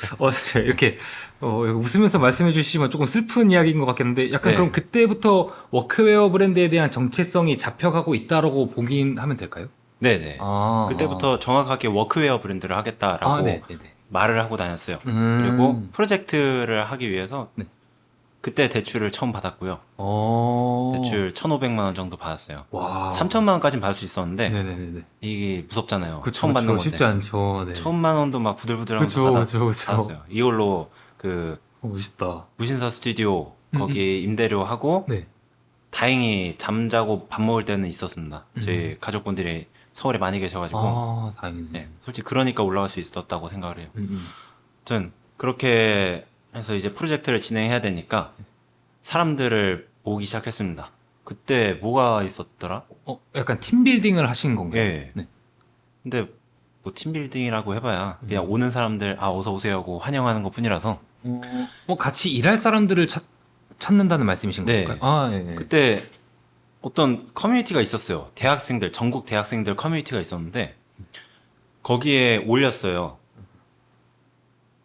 이렇게, 웃으면서 말씀해 주시면 조금 슬픈 이야기인 것 같겠는데, 약간 네. 그럼 그때부터 워크웨어 브랜드에 대한 정체성이 잡혀가고 있다라고 보긴 하면 될까요? 네네. 아, 그때부터 정확하게 워크웨어 브랜드를 하겠다라고 네. 말을 하고 다녔어요. 그리고 프로젝트를 하기 위해서 네. 그때 대출을 처음 받았고요. 대출 1,500만 원 정도 받았어요. 와. 3천만 원까지는 받을 수 있었는데 네네네. 이게 무섭잖아요. 그쵸, 처음 받는 그쵸. 건데. 쉽지 않죠. 네. 1,000만 원도 막 부들부들하면서 그쵸. 받았어요. 이걸로 그 멋있다. 무신사 스튜디오 거기 임대료 하고 네. 다행히 잠자고 밥 먹을 때는 있었습니다. 저희 가족분들이 서울에 많이 계셔가지고 아, 다행이네. 네, 솔직히 그러니까 올라갈 수 있었다고 생각을 해요. 음. 아무튼 그렇게 해서 이제 프로젝트를 진행해야 되니까 사람들을 모으기 시작했습니다. 그때 뭐가 있었더라? 약간 팀빌딩을 하신 건가요? 예. 네. 근데 뭐 팀빌딩이라고 해봐야 그냥 오는 사람들 어서 오세요 하고 환영하는 것 뿐이라서 같이 일할 사람들을 찾는다는 말씀이신 네. 건가요? 아, 예. 그때 어떤 커뮤니티가 있었어요. 대학생들, 전국 대학생들 커뮤니티가 있었는데 거기에 올렸어요.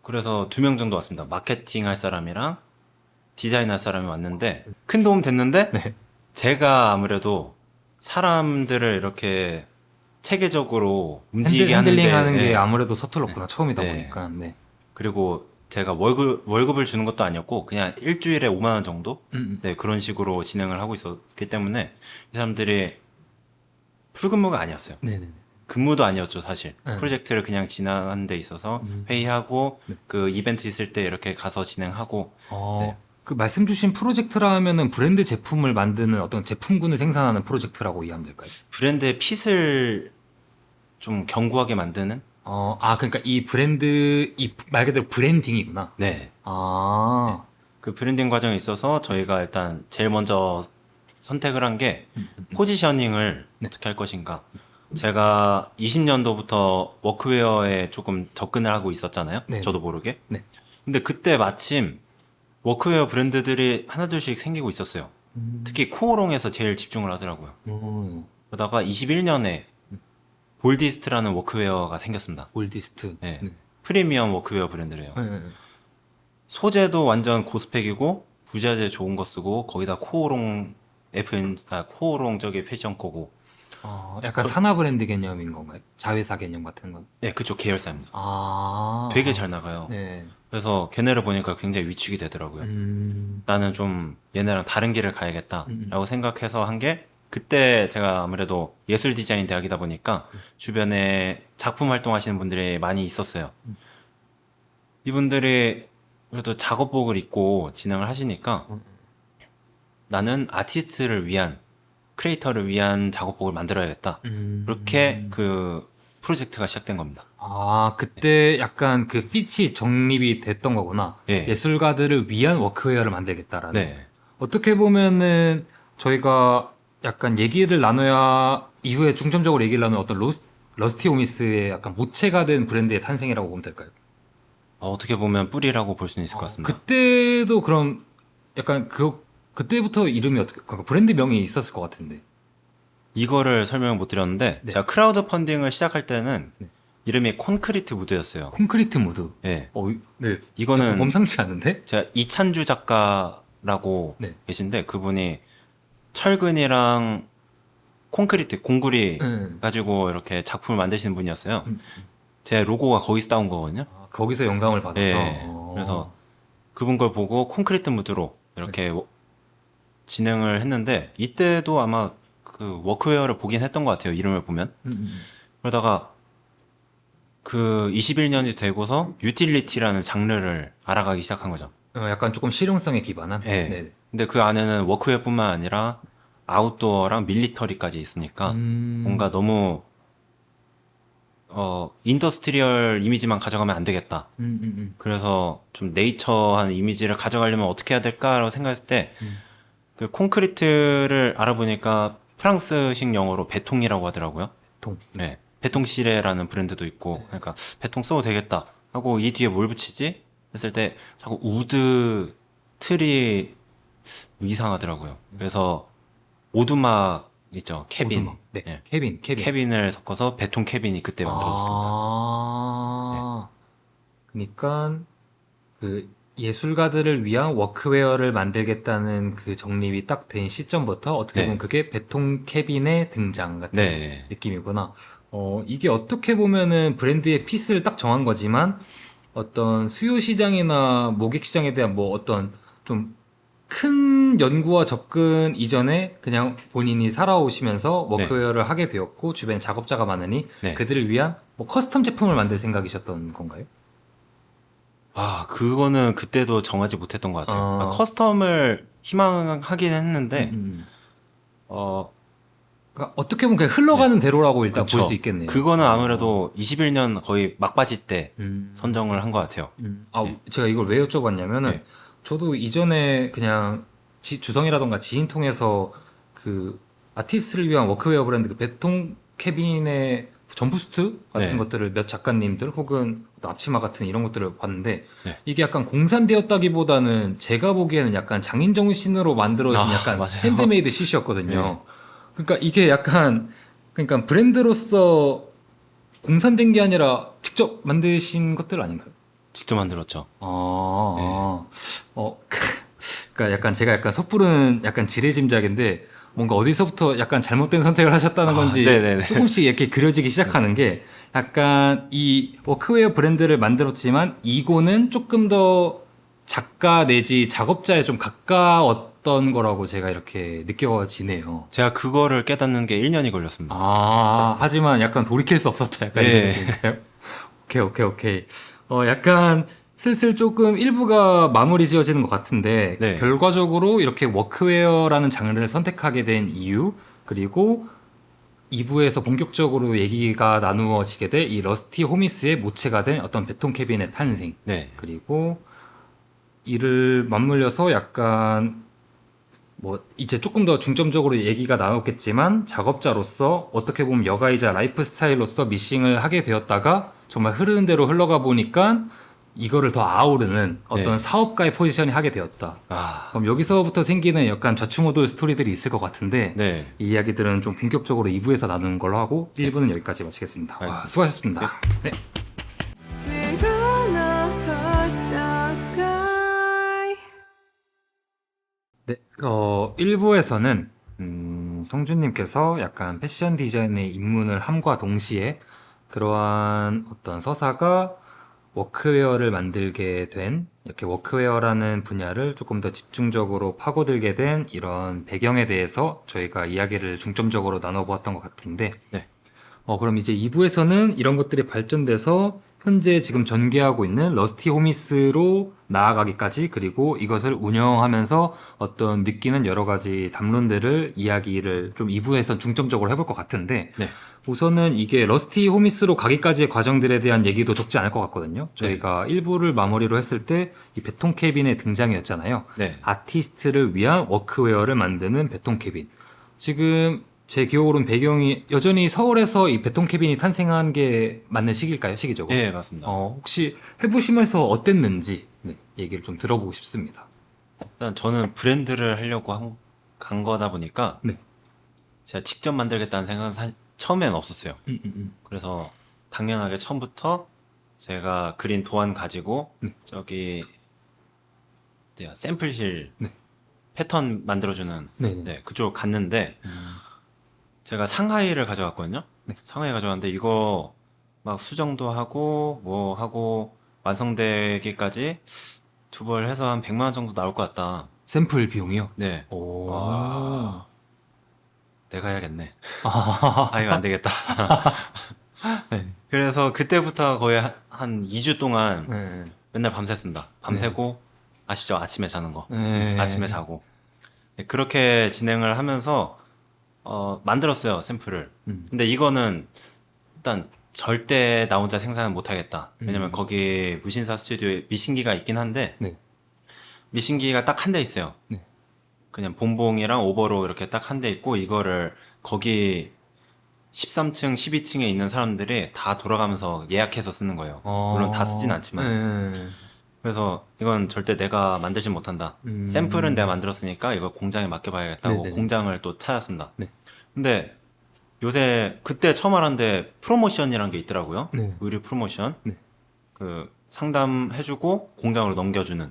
그래서 2명 정도 왔습니다. 마케팅 할 사람이랑 디자인 할 사람이 왔는데 큰 도움 됐는데 네. 제가 아무래도 사람들을 이렇게 체계적으로 움직이게 핸들링 하는 하는데 게 예. 아무래도 서툴렀구나. 처음이다 네. 보니까. 네. 그리고 제가 월급을 주는 것도 아니었고 그냥 일주일에 5만 원 정도 네, 그런 식으로 진행을 하고 있었기 때문에 이 사람들이 풀근무가 아니었어요. 네네. 근무도 아니었죠, 사실. 네. 프로젝트를 그냥 진행하는 데 있어서 회의하고 그 이벤트 있을 때 이렇게 가서 진행하고 네. 그 말씀 주신 프로젝트라 하면은 브랜드 제품을 만드는 어떤 제품군을 생산하는 프로젝트라고 이해하면 될까요? 브랜드의 핏을 좀 견고하게 만드는 그러니까 이 브랜드, 말 그대로 브랜딩이구나. 네. 아, 그 브랜딩 과정에 있어서 저희가 일단 제일 먼저 선택을 한 게 포지셔닝을 어떻게 할 것인가. 제가 20년도부터 워크웨어에 조금 접근을 하고 있었잖아요. 네. 저도 모르게. 네. 근데 그때 마침 워크웨어 브랜드들이 하나둘씩 생기고 있었어요. 특히 코오롱에서 제일 집중을 하더라고요. 그러다가 21년에 볼디스트라는 워크웨어가 생겼습니다. 올디스트. 네. 프리미엄 워크웨어 브랜드래요. 네. 소재도 완전 고스펙이고 부자재 좋은 거 쓰고 거기다 코오롱 코오롱 저기 패션 코고 약간 산화 브랜드 개념인 건가요? 자회사 개념 같은 건? 네 그쪽 계열사입니다. 아, 되게 잘 나가요. 네. 그래서 걔네를 보니까 굉장히 위축이 되더라고요. 나는 좀 얘네랑 다른 길을 가야겠다라고 생각해서 한 게 그때 제가 아무래도 예술 디자인 대학이다 보니까 주변에 작품 활동하시는 분들이 많이 있었어요. 이분들이 그래도 작업복을 입고 진행을 하시니까 나는 아티스트를 위한 크리에이터를 위한 작업복을 만들어야겠다. 그렇게 그 프로젝트가 시작된 겁니다. 그때 약간 그 핏이 정립이 됐던 거구나. 예. 예술가들을 위한 워크웨어를 만들겠다라는. 네. 어떻게 보면은 저희가 약간 얘기를 나눠야 이후에 중점적으로 얘기를 나누는 어떤 러스티 오미스의 약간 모체가 된 브랜드의 탄생이라고 보면 될까요? 어떻게 보면 뿌리라고 볼 수는 있을 것 같습니다. 그때도 그럼 약간 그때부터 이름이 그러니까 브랜드 명이 있었을 것 같은데. 이거를 설명을 못 드렸는데 네. 제가 크라우드 펀딩을 시작할 때는 이름이 콘크리트 무드였어요. 콘크리트 무드. 예. 네. 이거는 범상치 않은데? 제가 이찬주 작가라고 네. 계신데 그분이 철근이랑 콘크리트 공구리 가지고 이렇게 작품을 만드시는 분이었어요. 제 로고가 거기서 따온 거거든요. 거기서 영감을 받아서. 예. 그래서 그분 걸 보고 콘크리트 무드로 이렇게 진행을 했는데 이때도 아마 그 워크웨어를 보긴 했던 것 같아요. 이름을 보면. 그러다가 그 21년이 되고서 유틸리티라는 장르를 알아가기 시작한 거죠. 약간 조금 실용성에 기반한. 예. 네. 근데 그 안에는 워크웨어뿐만 아니라 아웃도어랑 밀리터리까지 있으니까 뭔가 너무 인더스트리얼 이미지만 가져가면 안 되겠다. 그래서 좀 네이처한 이미지를 가져가려면 어떻게 해야 될까라고 생각했을 때 그 콘크리트를 알아보니까 프랑스식 영어로 베통이라고 하더라고요. 통. 네. 베통시레라는 브랜드도 있고 그러니까 베통 써도 되겠다 하고 이 뒤에 뭘 붙이지? 했을 때 자꾸 우드 틀이 이상하더라고요. 그래서 오두막 있죠. 캐빈. 오두막. 네. 예. 캐빈. 캐빈을 섞어서 베톤 캐빈이 그때 만들어졌습니다. 아. 그러니까 그 예술가들을 위한 워크웨어를 만들겠다는 그 정립이 딱 된 시점부터 어떻게 네. 보면 그게 베통 캐빈의 등장 같은 네. 느낌이구나. 이게 어떻게 보면은 브랜드의 핏을 딱 정한 거지만 어떤 수요 시장이나 모객 시장에 대한 뭐 어떤 좀 큰 연구와 접근 이전에 그냥 본인이 살아오시면서 워크웨어를 하게 되었고 주변에 작업자가 많으니 네. 그들을 위한 뭐 커스텀 제품을 만들 생각이셨던 건가요? 아, 그거는 그때도 정하지 못했던 것 같아요. 아. 커스텀을 희망하긴 했는데, 음. 어, 그러니까 어떻게 보면 그냥 흘러가는 대로라고 일단 그쵸. 볼 수 있겠네요. 그거는 아무래도 21년 거의 막바지 때 음. 선정을 한 것 같아요. 아, 제가 이걸 왜 여쭤봤냐면은 네. 저도 이전에 그냥 주성이라던가 지인 통해서 그 아티스트를 위한 워크웨어 브랜드 그 베통 캐빈의 점프수트 같은 네. 것들을 몇 작가님들 혹은 또 앞치마 같은 이런 것들을 봤는데 네. 이게 약간 공산되었다기보다는 제가 보기에는 약간 장인 정신으로 만들어진 아, 약간 맞아요. 핸드메이드 핏이었거든요. 네. 그러니까 이게 약간 그러니까 브랜드로서 공산된 게 아니라 직접 만드신 것들 아닌가요? 직접 만들었죠. 그러니까 약간 제가 약간 섣부른 약간 지레짐작인데 뭔가 어디서부터 약간 잘못된 선택을 하셨다는 건지 네네네. 조금씩 이렇게 그려지기 시작하는 게 약간 이 워크웨어 브랜드를 만들었지만 이고는 조금 더 작가 내지 작업자에 좀 가까웠던 거라고 제가 이렇게 느껴지네요. 제가 그거를 깨닫는 게 1년이 걸렸습니다. 하지만 약간 돌이킬 수 없었다. 약간 네. 이런 느낌인가요? 오케이. 약간 슬슬 조금 일부가 마무리 지어지는 것 같은데 네. 결과적으로 이렇게 워크웨어라는 장르를 선택하게 된 이유 그리고 2부에서 본격적으로 얘기가 나누어지게 될 이 러스티 호미스의 모체가 된 어떤 베톤 캐빈의 탄생 네. 그리고 이를 맞물려서 약간 뭐 이제 조금 더 중점적으로 얘기가 나왔겠지만 작업자로서 어떻게 보면 여가이자 라이프 스타일로서 미싱을 하게 되었다가 정말 흐르는 대로 흘러가 보니까 이거를 더 아우르는 어떤 네. 사업가의 포지션이 하게 되었다. 아, 그럼 여기서부터 생기는 약간 좌충우돌 스토리들이 있을 것 같은데 네. 이 이야기들은 좀 본격적으로 2부에서 나누는 걸로 하고 1부는 여기까지 마치겠습니다. 알겠습니다. 수고하셨습니다. 네. We're gonna touch the sky. 네, 1부에서는 성준님께서 약간 패션 디자인에 입문을 함과 동시에 그러한 어떤 서사가 워크웨어를 만들게 된 이렇게 워크웨어라는 분야를 조금 더 집중적으로 파고들게 된 이런 배경에 대해서 저희가 이야기를 중점적으로 나눠보았던 것 같은데 네. 그럼 이제 2부에서는 이런 것들이 발전돼서 현재 지금 전개하고 있는 러스티 호미스로 나아가기까지 그리고 이것을 운영하면서 어떤 느끼는 여러 가지 담론들을 이야기를 좀 2부에서 중점적으로 해볼 것 같은데 네. 우선은 이게 러스티 호미스로 가기까지의 과정들에 대한 얘기도 적지 않을 것 같거든요. 저희가 1부를 마무리로 했을 때 이 베톤 캐빈의 등장이었잖아요. 네. 아티스트를 위한 워크웨어를 만드는 베톤 캐빈. 지금 제 기억으로는 배경이 여전히 서울에서 이 베톤 캐빈이 탄생한 게 맞는 시기일까요? 시기적으로? 예, 맞습니다. 혹시 해보시면서 어땠는지 얘기를 좀 들어보고 싶습니다. 일단 저는 브랜드를 하려고 간 거다 보니까 네. 제가 직접 만들겠다는 생각은 처음엔 없었어요. 그래서 당연하게 처음부터 제가 그린 도안 가지고 저기 어때요? 샘플실 패턴 만들어주는 네네. 그쪽 갔는데 제가 상하이를 가져갔거든요. 상하이 가져갔는데 이거 막 수정도 하고 뭐 하고 완성되기까지 두 벌 해서 한 100만 원 정도 나올 것 같다. 샘플 비용이요? 네. 오. 와. 내가 해야겠네. 아, 이거 안 되겠다. 네. 그래서 그때부터 거의 한 2주 동안 네. 맨날 밤샜습니다. 밤새고 아시죠? 아침에 자는 거. 네. 아침에 자고. 네, 그렇게 진행을 하면서 만들었어요, 샘플을. 근데 이거는 일단 절대 나 혼자 생산을 못 하겠다. 왜냐면 거기 무신사 스튜디오에 미싱기가 있긴 한데 네. 미싱기가 딱 한 대 있어요. 네. 그냥 본봉이랑 오버로 이렇게 딱 한 대 있고 이거를 거기 13층, 12층에 있는 사람들이 다 돌아가면서 예약해서 쓰는 거예요. 물론 다 쓰진 않지만. 네. 그래서 이건 절대 내가 만들지 못한다. 샘플은 내가 만들었으니까 이걸 공장에 맡겨봐야겠다고 네네네. 공장을 또 찾았습니다. 네. 근데 요새 그때 처음 알았는데 프로모션이란 게 있더라고요. 네. 의류 프로모션. 네. 그 상담해주고 공장으로 넘겨주는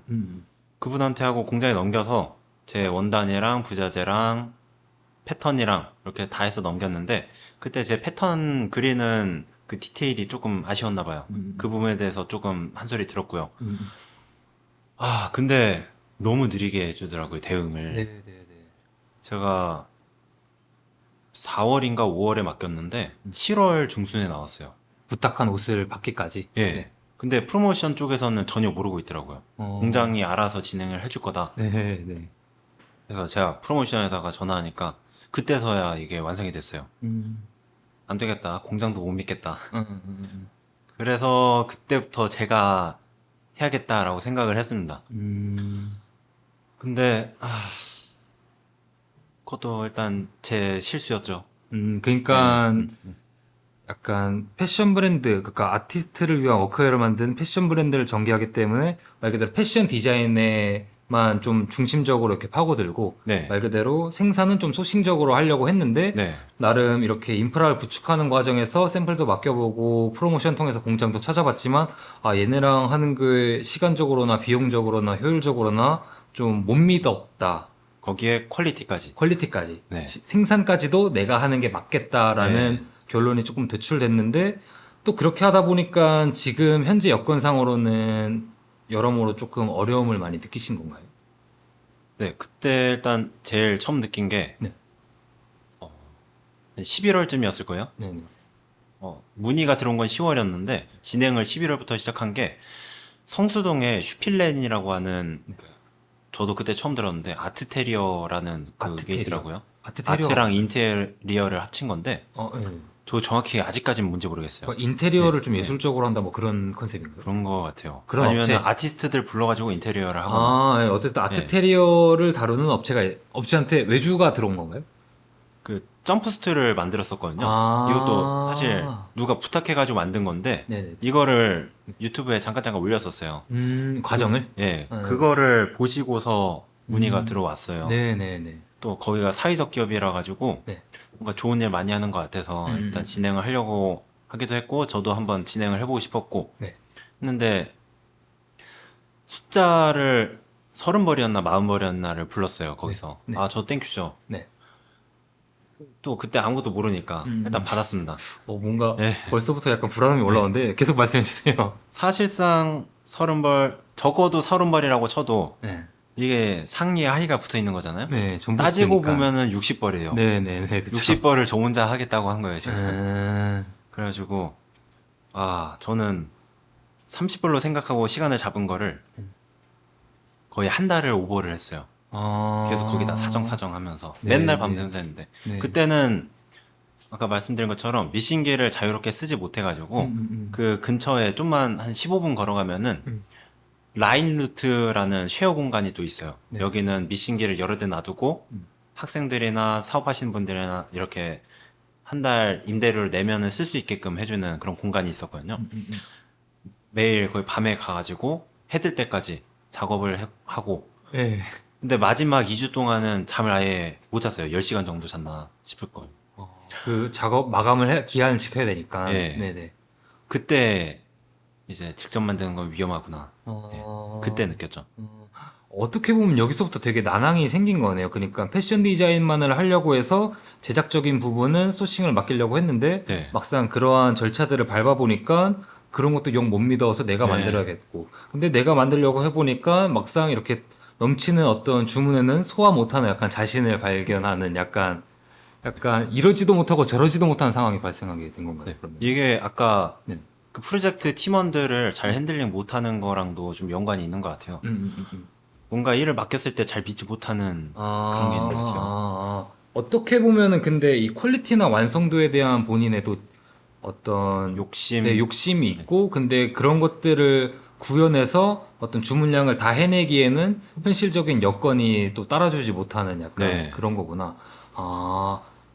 그분한테 하고 공장에 넘겨서 제 원단이랑 부자재랑 패턴이랑 이렇게 다 해서 넘겼는데 그때 제 패턴 그리는 그 디테일이 조금 아쉬웠나 봐요. 그 부분에 대해서 조금 한 소리 들었고요. 아 근데 너무 느리게 해주더라고요 대응을. 네네네. 제가 4월인가 5월에 맡겼는데 7월 중순에 나왔어요. 부탁한 옷을 받기까지. 예. 네. 근데 프로모션 쪽에서는 전혀 모르고 있더라고요. 공장이 알아서 진행을 해줄 거다. 네네. 그래서 제가 프로모션에다가 전화하니까 그때서야 이게 완성이 됐어요. 안 되겠다. 공장도 못 믿겠다. 그래서 그때부터 제가 해야겠다라고 생각을 했습니다. 근데 그것도 일단 제 실수였죠. 그러니까 약간 패션 브랜드, 그러니까 아티스트를 위한 워크웨어를 만든 패션 브랜드를 전개하기 때문에 말 그대로 패션 디자인에만 좀 중심적으로 이렇게 파고들고 네. 말 그대로 생산은 좀 소싱적으로 하려고 했는데 네. 나름 이렇게 인프라를 구축하는 과정에서 샘플도 맡겨보고 프로모션 통해서 공장도 찾아봤지만 아 얘네랑 하는 그 시간적으로나 비용적으로나 효율적으로나 좀 못 믿었다. 거기에 퀄리티까지. 퀄리티까지 네. 생산까지도 내가 하는 게 맞겠다라는 네. 결론이 조금 도출됐는데 또 그렇게 하다 보니까 지금 현재 여건상으로는 여러모로 조금 어려움을 많이 느끼신 건가요? 네. 그때 일단 제일 처음 느낀 게 네. 11월쯤이었을 거예요. 네네. 문의가 들어온 건 10월이었는데 진행을 11월부터 시작한 게 성수동에 슈필렌이라고 하는 저도 그때 처음 들었는데 아트테리어라는 그게 아트테리어. 있더라고요. 아트테리어. 아트랑 인테리어를 합친 건데 예. 저 정확히 아직까지는 뭔지 모르겠어요. 뭐 인테리어를 좀 예술적으로 한다 뭐 그런 컨셉인가요? 그런 거 같아요. 그런 아니면 업체? 아티스트들 불러가지고 인테리어를 하거나 예. 어쨌든 아트테리어를 다루는 업체가 업체한테 외주가 들어온 건가요? 그 점프스트를 만들었었거든요. 아. 이것도 사실 누가 부탁해가지고 만든 건데 네네. 이거를 유튜브에 잠깐 올렸었어요. 과정을? 예, 그거를 보시고서 문의가 들어왔어요. 네네네. 또 거기가 사회적 기업이라 가지고 네. 뭔가 좋은 일 많이 하는 것 같아서 일단 진행을 하려고 하기도 했고 저도 한번 진행을 해보고 싶었고 네. 했는데 숫자를 30벌이었나 40벌이었나를 불렀어요 거기서. 네. 아 저 땡큐죠. 네. 또 그때 아무것도 모르니까 일단 받았습니다. 뭔가 네. 벌써부터 약간 불안함이 올라오는데 계속 말씀해 주세요. 사실상 30벌 적어도 30벌이라고 쳐도 네. 이게 상리에 하의가 붙어 있는 거잖아요. 네, 좀 따지고 부스트니까. 보면은 60벌이에요. 네네네, 그쵸. 60벌을 저 혼자 하겠다고 한 거예요 지금. 음, 그래가지고 저는 30벌로 생각하고 시간을 잡은 거를 거의 한 달을 오버를 했어요. 계속 거기다 사정 하면서 네, 맨날 네. 밤새면서 했는데 네. 그때는 아까 말씀드린 것처럼 미신기를 자유롭게 쓰지 못해가지고 그 근처에 좀만 한 15분 걸어가면은 라인 루트라는 쉐어 공간이 또 있어요. 네. 여기는 미신기를 여러 대 놔두고 학생들이나 사업하시는 분들이나 이렇게 한 달 임대료를 내면은 쓸 수 있게끔 해주는 그런 공간이 있었거든요. 매일 거의 밤에 가가지고 해 뜰 때까지 작업을 하고 네. 근데 마지막 2주 동안은 잠을 아예 못 잤어요. 10시간 정도 잤나 싶을 거예요. 그 작업 마감을 기한을 지켜야 되니까. 네. 네네. 그때 이제 직접 만드는 건 위험하구나. 그때 느꼈죠. 어떻게 보면 여기서부터 되게 난항이 생긴 거네요. 그러니까 패션 디자인만을 하려고 해서 제작적인 부분은 소싱을 맡기려고 했는데 네. 막상 그러한 절차들을 밟아보니까 그런 것도 영 못 믿어서 내가 네. 만들어야겠고 근데 내가 만들려고 해보니까 막상 이렇게 넘치는 어떤 주문에는 소화 못하는 약간 자신을 발견하는 약간 이러지도 못하고 저러지도 못하는 상황이 발생하게 된 건가요? 그러면? 이게 아까 네. 그 프로젝트 팀원들을 잘 핸들링 못하는 거랑도 좀 연관이 있는 것 같아요. 뭔가 일을 맡겼을 때 잘 믿지 못하는 그런 게 있는 것 같아요. 어떻게 보면은 근데 이 퀄리티나 완성도에 대한 본인의 또 어떤 욕심. 네, 욕심이 있고 근데 그런 것들을 구현해서 어떤 주문량을 다 해내기에는 현실적인 여건이 또 따라주지 못하는 약간 네. 그런 거구나.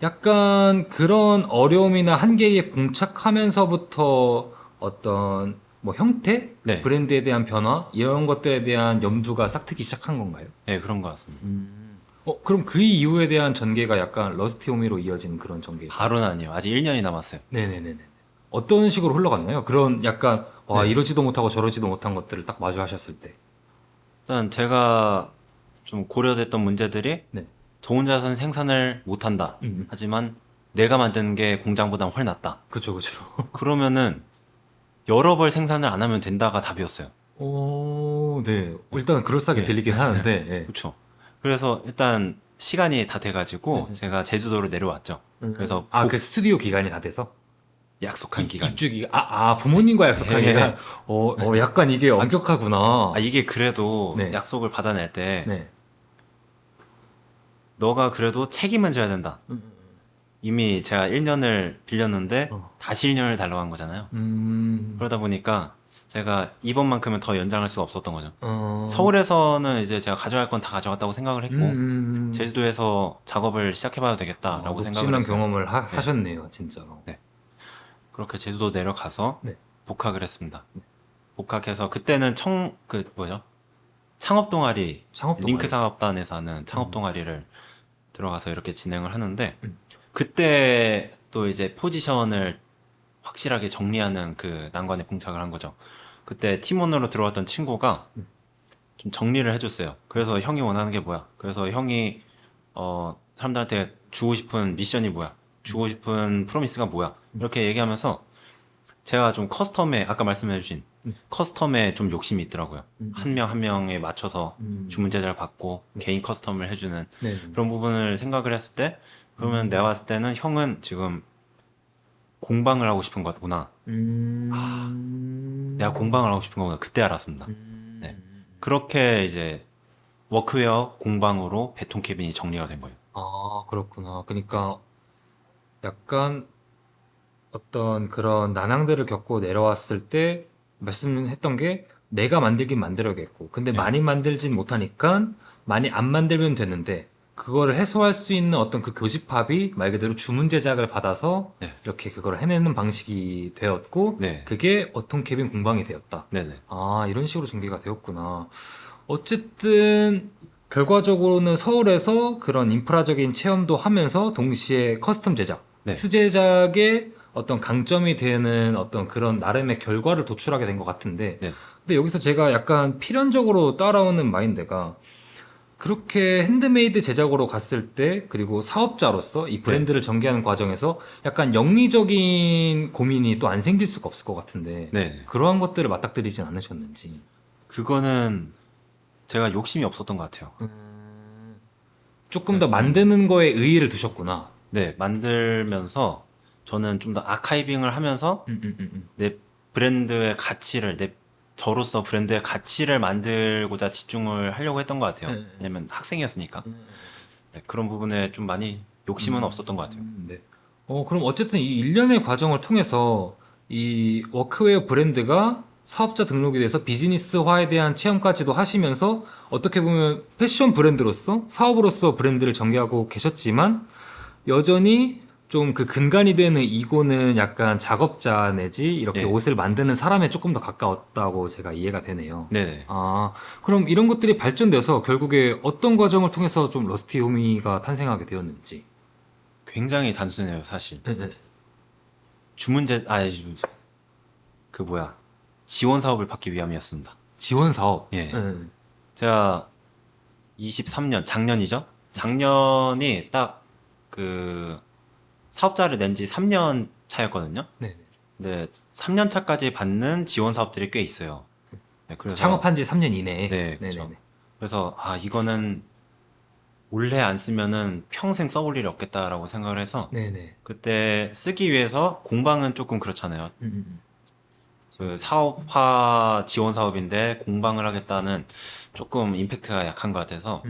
약간 그런 어려움이나 한계에 봉착하면서부터 어떤 뭐 형태, 네. 브랜드에 대한 변화 이런 것들에 대한 염두가 싹 트기 시작한 건가요? 네, 그런 것 같습니다. 그럼 그 이후에 대한 전개가 약간 러스티 호미로 이어진 그런 전개. 바로는 아니에요. 아직 1년이 남았어요. 네네네네. 어떤 식으로 흘러갔나요? 그런 약간 와 네. 이러지도 못하고 저러지도 못한 것들을 딱 마주하셨을 때. 일단 제가 좀 고려됐던 문제들이 네. 저 혼자서는 생산을 못한다. 하지만 내가 만든 게 공장보다 훨 낫다. 그쵸 그쵸. 그러면은 여러 벌 생산을 안 하면 된다가 답이었어요. 네. 일단 그럴싸하게 네. 들리긴 하는데. 예. 그렇죠. 그래서 일단 시간이 다 돼가지고 네. 제가 제주도로 내려왔죠. 그래서 그 스튜디오 기간이 다 돼서 약속한 기간. 입주 기간. 부모님과 약속한 네. 기간. 약간 이게 엄격하구나. 이게 그래도 네. 약속을 받아낼 때 네. 너가 그래도 책임은 져야 된다. 이미 제가 1년을 빌렸는데 다시 1년을 달라고 한 거잖아요. 그러다 보니까 제가 이번만큼은 더 연장할 수가 없었던 거죠. 서울에서는 이제 제가 가져갈 건 다 가져갔다고 생각을 했고 제주도에서 작업을 시작해봐도 되겠다라고 생각을 멋진한 했어요. 경험을 하셨네요, 진짜로. 네. 그렇게 제주도 내려가서 네. 복학을 했습니다. 복학해서 그때는 창업 동아리, 창업 동아리. 링크 사업단에서 하는 창업 동아리를 들어가서 이렇게 진행을 하는데 그때 또 이제 포지션을 확실하게 정리하는 그 난관에 봉착을 한 거죠. 그때 팀원으로 들어왔던 친구가 좀 정리를 해줬어요. 그래서 형이 원하는 게 뭐야? 그래서 형이 사람들한테 주고 싶은 미션이 뭐야? 주고 싶은 프로미스가 뭐야? 이렇게 얘기하면서 제가 좀 커스텀에 아까 말씀해주신 커스텀에 좀 욕심이 있더라고요. 한 명 한 명에 맞춰서 주문 제작을 받고 개인 커스텀을 해주는 네. 그런 부분을 생각을 했을 때 그러면 내가 봤을 때는 형은 지금 공방을 하고 싶은 거구나. 내가 공방을 하고 싶은 거구나. 그때 알았습니다. 네. 그렇게 이제 워크웨어 공방으로 베톤 캐빈이 정리가 된 거예요. 그렇구나. 그러니까 약간 어떤 그런 난항들을 겪고 내려왔을 때 말씀했던 게 내가 만들긴 만들어야겠고 근데 네. 많이 만들진 못하니까 많이 안 만들면 되는데 그거를 해소할 수 있는 어떤 그 교집합이 말 그대로 주문 제작을 받아서 네. 이렇게 그걸 해내는 방식이 되었고 네. 그게 어떤 캐빈 공방이 되었다. 네네. 이런 식으로 전개가 되었구나. 어쨌든 결과적으로는 서울에서 그런 인프라적인 체험도 하면서 동시에 커스텀 제작, 네. 수제작의 어떤 강점이 되는 어떤 그런 나름의 결과를 도출하게 된 것 같은데 네. 근데 여기서 제가 약간 필연적으로 따라오는 마인드가 그렇게 핸드메이드 제작으로 갔을 때 그리고 사업자로서 이 브랜드를 전개하는 과정에서 약간 영리적인 고민이 또 안 생길 수가 없을 것 같은데 네. 그러한 것들을 맞닥뜨리진 않으셨는지. 그거는 제가 욕심이 없었던 것 같아요. 조금 더 만드는 거에 의의를 두셨구나. 네, 만들면서 저는 좀 더 아카이빙을 하면서 내 브랜드의 가치를 저로서 브랜드의 가치를 만들고자 집중을 하려고 했던 것 같아요. 왜냐면 학생이었으니까. 네, 그런 부분에 좀 많이 욕심은 없었던 것 같아요. 네. 그럼 어쨌든 이 일련의 과정을 통해서 이 워크웨어 브랜드가 사업자 등록이 돼서 비즈니스화에 대한 체험까지도 하시면서 어떻게 보면 패션 브랜드로서 사업으로서 브랜드를 전개하고 계셨지만 여전히 좀 그 근간이 되는 이고는 약간 작업자 내지 이렇게 네. 옷을 만드는 사람에 조금 더 가까웠다고 제가 이해가 되네요. 네네. 그럼 이런 것들이 발전돼서 결국에 어떤 과정을 통해서 좀 러스티 호미가 탄생하게 되었는지. 굉장히 단순해요, 사실. 네. 지원 사업을 받기 위함이었습니다. 지원 사업. 예. 네. 제가 23년, 작년이죠? 작년이 딱 그 사업자를 낸 지 3년 차였거든요. 네. 근데 3년 차까지 받는 지원 사업들이 꽤 있어요. 네, 그래서 창업한 지 3년 이내에. 네, 그렇죠. 네네네. 그래서 이거는 올해 안 쓰면은 평생 써볼 일이 없겠다라고 생각을 해서 네네. 그때 쓰기 위해서 공방은 조금 그렇잖아요. 음. 그 사업화 지원 사업인데 공방을 하겠다는 조금 임팩트가 약한 것 같아서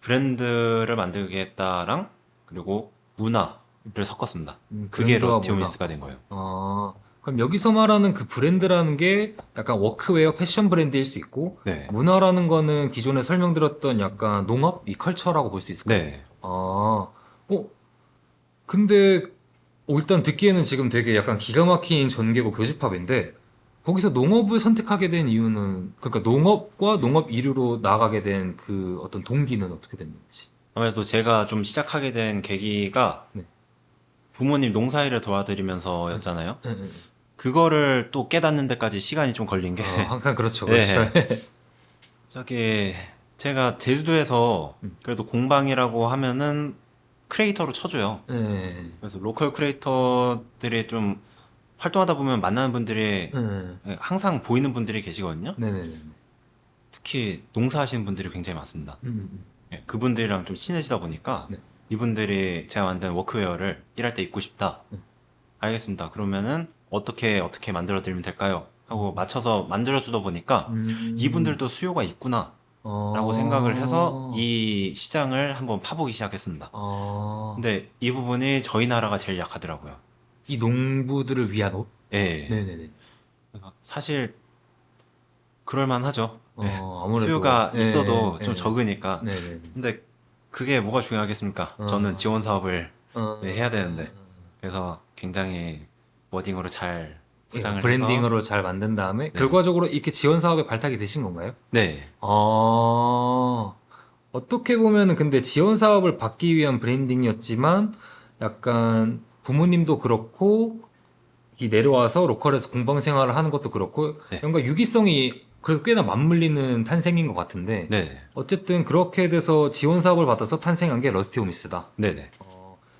브랜드를 만들겠다랑 그리고 문화를 섞었습니다. 그게 브랜드와 러스티 문화. 호미스가 된 거예요. 그럼 여기서 말하는 그 브랜드라는 게 약간 워크웨어 패션 브랜드일 수 있고 네. 문화라는 거는 기존에 설명드렸던 약간 농업 이 컬처라고 볼 수 있을까요? 네. 근데 일단 듣기에는 지금 되게 약간 기가 막힌 전개고 교집합인데 거기서 농업을 선택하게 된 이유는 그러니까 농업과 농업 이류로 나아가게 된 그 어떤 동기는 어떻게 됐는지. 아무래도 제가 좀 시작하게 된 계기가 네. 부모님 농사일을 도와드리면서였잖아요. 네, 네, 네. 그거를 또 깨닫는 데까지 시간이 좀 걸린 게 항상 그렇죠, 네. 그렇죠. 저기 제가 제주도에서 그래도 공방이라고 하면은 크리에이터로 쳐줘요. 네, 그래서 로컬 크리에이터들이 좀 활동하다 보면 만나는 분들이 네, 항상 보이는 분들이 계시거든요. 네, 네, 네. 특히 농사하시는 분들이 굉장히 많습니다. 음. 예, 그분들이랑 좀 친해지다 보니까 네. 이분들이 제가 만든 워크웨어를 일할 때 입고 싶다. 알겠습니다. 그러면은 어떻게 만들어 드리면 될까요? 하고 맞춰서 만들어 주다 보니까 이분들도 수요가 있구나 라고 생각을 해서 이 시장을 한번 파보기 시작했습니다. 근데 이 부분이 저희 나라가 제일 약하더라고요. 이 농부들을 위한 옷? 예. 네네네. 그래서 사실 그럴만 하죠. 예. 아무래도. 수요가 예, 있어도 예, 좀 예. 적으니까. 네네. 근데 그게 뭐가 중요하겠습니까? 저는 지원 사업을 해야 되는데. 그래서 굉장히 워딩으로 잘 포장을 브랜딩으로 잘 만든 다음에 결과적으로 이렇게 지원 사업에 발탁이 되신 건가요? 해서 네. 어떻게 보면은 근데 지원 사업을 받기 위한 브랜딩이었지만 약간 부모님도 그렇고 이 내려와서 로컬에서 공방 생활을 하는 것도 그렇고 네. 뭔가 유기성이 그래도 꽤나 맞물리는 탄생인 것 같은데 네. 어쨌든 그렇게 돼서 지원 사업을 받아서 탄생한 게 러스티 호미스다. 네네.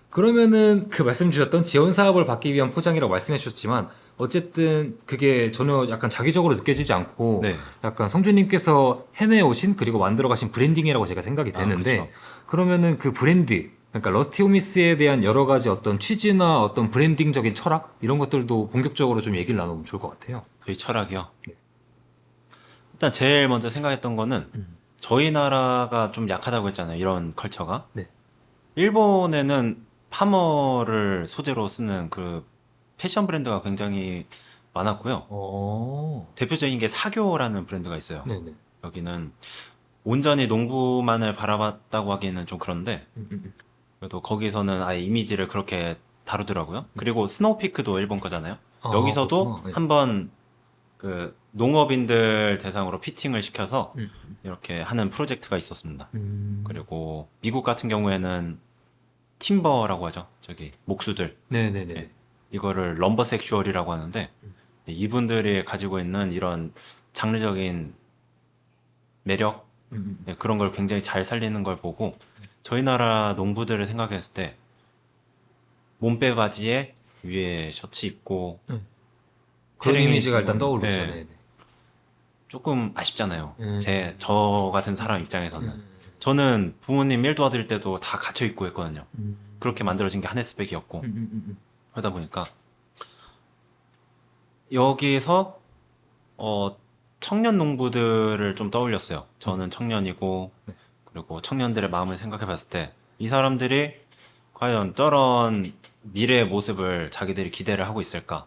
그러면은 그 말씀 주셨던 지원 사업을 받기 위한 포장이라고 말씀해 주셨지만 어쨌든 그게 전혀 약간 자기적으로 느껴지지 않고 네. 약간 성주님께서 해내 오신 그리고 만들어 가신 브랜딩이라고 제가 생각이 되는데 그쵸. 그러면은 그 브랜드 그러니까 러스티 호미스에 대한 여러 가지 어떤 취지나 어떤 브랜딩적인 철학 이런 것들도 본격적으로 좀 얘기를 나누면 좋을 것 같아요. 저희 철학이요. 일단 제일 먼저 생각했던 거는 저희 나라가 좀 약하다고 했잖아요. 이런 컬처가. 네. 일본에는 파머를 소재로 쓰는 그 패션 브랜드가 굉장히 많았고요. 대표적인 게 사교라는 브랜드가 있어요. 네네. 여기는 온전히 농부만을 바라봤다고 하기에는 좀 그런데 그래도 거기서는 아예 이미지를 그렇게 다루더라고요. 그리고 스노우피크도 일본 거잖아요. 여기서도 그렇구나. 네. 한번 그 농업인들 대상으로 피팅을 시켜서 이렇게 하는 프로젝트가 있었습니다. 그리고 미국 같은 경우에는 팀버라고 하죠. 저기 목수들. 네네네. 예. 이거를 럼버 섹슈얼이라고 하는데 이분들이 가지고 있는 이런 장르적인 매력 예, 그런 걸 굉장히 잘 살리는 걸 보고 저희 나라 농부들을 생각했을 때 몸빼 바지에 위에 셔츠 입고 그런 패딩 이미지가 일단 있으면, 떠오르죠. 예, 네네. 조금 아쉽잖아요. 저 같은 사람 입장에서는. 저는 부모님 일 도와드릴 때도 다 갇혀 입고 했거든요. 그렇게 만들어진 게 하네스백이었고. 그러다 보니까 여기서 청년 농부들을 좀 떠올렸어요. 저는 청년이고 그리고 청년들의 마음을 생각해 봤을 때 이 사람들이 과연 저런 미래의 모습을 자기들이 기대를 하고 있을까?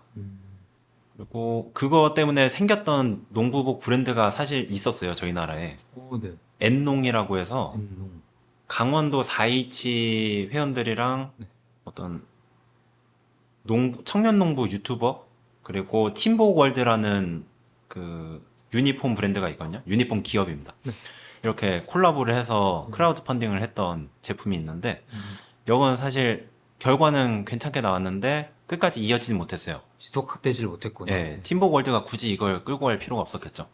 그리고 그거 때문에 생겼던 농부복 브랜드가 사실 있었어요. 저희 나라에. 네. 엔농이라고 해서 강원도 4.27 회원들이랑 어떤 청년 농부 유튜버 그리고 팀복월드라는 그 유니폼 브랜드가 있거든요. 유니폼 기업입니다. 이렇게 콜라보를 해서 크라우드 펀딩을 했던 제품이 있는데 이건 사실 결과는 괜찮게 나왔는데 끝까지 이어지지 못했어요. 지속되질 못했구나. 예, 팀복월드가 굳이 이걸 끌고 갈 필요가 없었겠죠.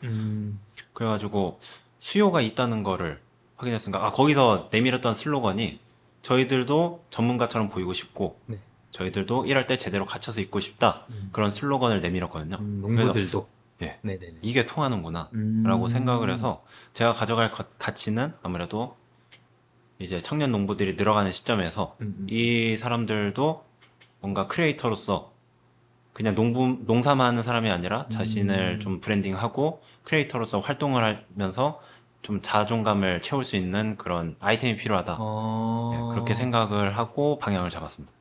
그래가지고 수요가 있다는 거를 확인했으니까 거기서 내밀었던 슬로건이 저희들도 전문가처럼 보이고 싶고 네. 저희들도 일할 때 제대로 갇혀서 입고 싶다 그런 슬로건을 내밀었거든요. 농부들도. 그래서, 예, 네네네. 이게 통하는구나 라고 생각을 해서 제가 가져갈 가치는 아무래도 이제 청년 농부들이 늘어가는 시점에서 이 사람들도 뭔가 크리에이터로서 그냥 농사만 하는 사람이 아니라 자신을 좀 브랜딩하고 크리에이터로서 활동을 하면서 좀 자존감을 채울 수 있는 그런 아이템이 필요하다. 예, 그렇게 생각을 하고 방향을 잡았습니다.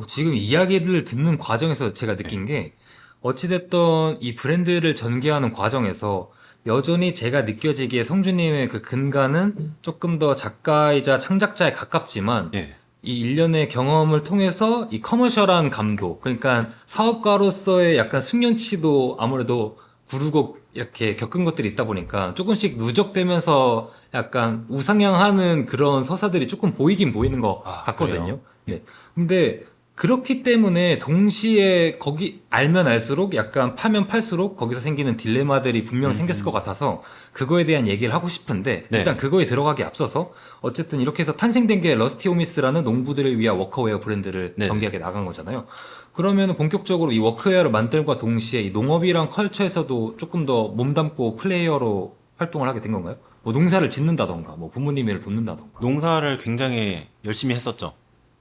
지금 이야기를 듣는 과정에서 제가 느낀 게 어찌됐던 이 브랜드를 전개하는 과정에서 여전히 제가 느껴지기에 성주님의 그 근간은 조금 더 작가이자 창작자에 가깝지만 예, 이 일련의 경험을 통해서 이 커머셜한 감도, 그러니까 사업가로서의 약간 숙련치도 아무래도 구르고 이렇게 겪은 것들이 있다 보니까 조금씩 누적되면서 약간 우상향하는 그런 서사들이 조금 보이긴 보이는 것 아, 같거든요. 그래요? 네. 근데 그렇기 때문에 동시에 거기 알면 알수록 약간 파면 팔수록 거기서 생기는 딜레마들이 분명 생겼을 것 같아서 그거에 대한 얘기를 하고 싶은데 네. 일단 그거에 들어가기 앞서서 어쨌든 이렇게 해서 탄생된 게 러스티 호미스라는 농부들을 위한 워커웨어 브랜드를 네. 전개하게 나간 거잖아요. 그러면 본격적으로 이 워크웨어를 만들과 동시에 이 농업이랑 컬처에서도 조금 더 몸담고 플레이어로 활동을 하게 된 건가요? 뭐 농사를 짓는다던가, 뭐 부모님 일을 돕는다던가. 농사를 굉장히 열심히 했었죠.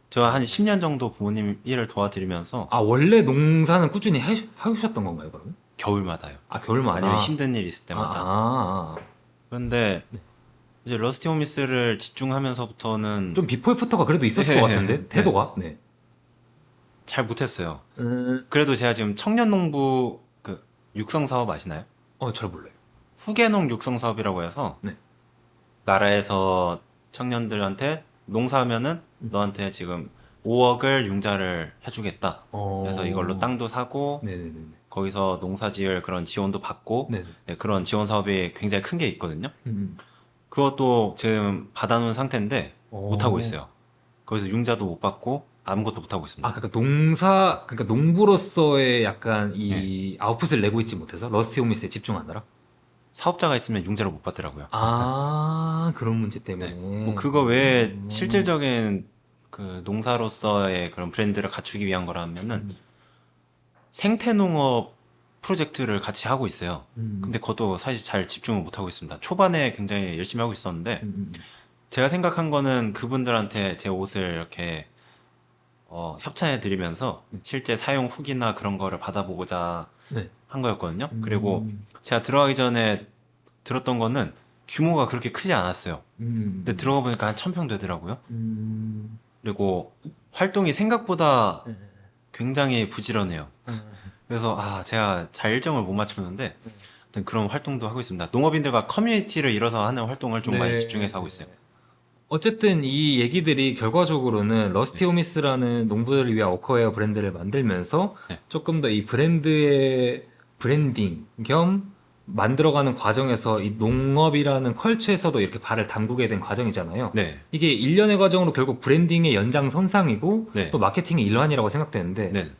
제가 한 10년 정도 부모님 일을 도와드리면서 아, 원래 농사는 꾸준히 하셨던 건가요, 그러면? 겨울마다요. 아, 겨울마다? 아니면 힘든 일 있을 때마다. 그런데 이제 러스티 호미스를 집중하면서부터는 좀 비포 애프터가 그래도 있었을 네, 것 같은데, 네. 태도가? 네. 잘 못했어요. 그래도 제가 지금 청년농부 그 육성 사업 아시나요? 잘 몰라요. 후계농 육성 사업이라고 해서 네. 나라에서 청년들한테 농사하면은 너한테 지금 5억을 융자를 해주겠다. 그래서 이걸로 땅도 사고 네네네. 거기서 농사지을 그런 지원도 받고 네네. 네, 그런 지원 사업이 굉장히 큰 게 있거든요. 음. 그것도 지금 받아놓은 상태인데 오. 못하고 있어요. 거기서 융자도 못 받고 아무것도 못하고 있습니다. 아, 그러니까 농부로서의 약간 이 아웃풋을 내고 있지 못해서 러스티 호미스에 집중하느라? 사업자가 있으면 융자를 못 받더라고요. 아, 그런 문제 때문에. 네. 뭐 그거 외에 실질적인 그 농사로서의 그런 브랜드를 갖추기 위한 거라면은 생태농업 프로젝트를 같이 하고 있어요. 근데 그것도 사실 잘 집중을 못 하고 있습니다. 초반에 굉장히 열심히 하고 있었는데 제가 생각한 거는 그분들한테 제 옷을 이렇게 협찬해 드리면서 실제 사용 후기나 그런 거를 받아보고자 네. 한 거였거든요. 그리고 제가 들어가기 전에 들었던 거는 규모가 그렇게 크지 않았어요. 근데 들어가 보니까 한 1000평 되더라고요. 그리고 활동이 생각보다 굉장히 부지런해요. 그래서 제가 잘 일정을 못 맞추는데 아무튼 그런 활동도 하고 있습니다. 농업인들과 커뮤니티를 이뤄서 하는 활동을 좀 많이 네. 집중해서 하고 있어요. 어쨌든 이 얘기들이 결과적으로는 러스티 호미스라는 농부들을 위한 워커웨어 브랜드를 만들면서 네. 조금 더 이 브랜드의 브랜딩 겸 만들어가는 과정에서 이 농업이라는 컬처에서도 이렇게 발을 담그게 된 과정이잖아요. 네. 이게 일련의 과정으로 결국 브랜딩의 연장선상이고 네. 또 마케팅의 일환이라고 생각되는데 네.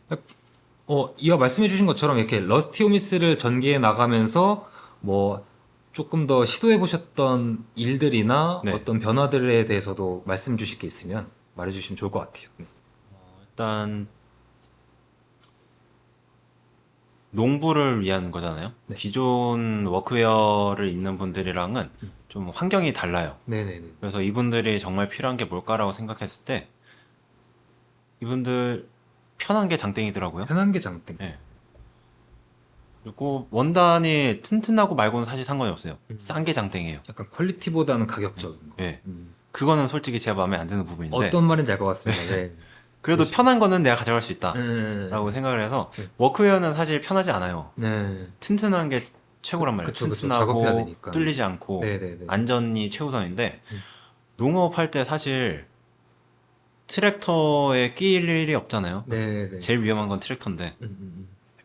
이와 말씀해 주신 것처럼 이렇게 러스티 호미스를 전개해 나가면서 뭐 조금 더 시도해 보셨던 일들이나 네. 어떤 변화들에 대해서도 말씀 주실 게 있으면 말해 주시면 좋을 것 같아요. 네. 일단 농부를 위한 거잖아요. 네. 기존 워크웨어를 입는 분들이랑은 좀 환경이 달라요. 네네네. 그래서 이분들이 정말 필요한 게 뭘까라고 생각했을 때 이분들 편한 게 장땡이더라고요. 편한 게 장땡. 네. 그리고 원단이 튼튼하고 말고는 사실 상관이 없어요. 싼 게 장땡이에요. 약간 퀄리티보다는 가격적인 거. 네. 그거는 솔직히 제가 마음에 안 드는 부분인데 어떤 말인지 알 것 같습니다. 네. 그래도 편한 거는 내가 가져갈 수 있다 네. 라고 생각을 해서 워크웨어는 사실 편하지 않아요. 네. 튼튼한 게 최고란 말이에요. 그쵸, 그쵸. 작업해야 튼튼하고 되니까. 뚫리지 않고 네네네. 안전이 최우선인데 농업할 때 사실 트랙터에 끼일 일이 없잖아요. 네네. 제일 위험한 건 트랙터인데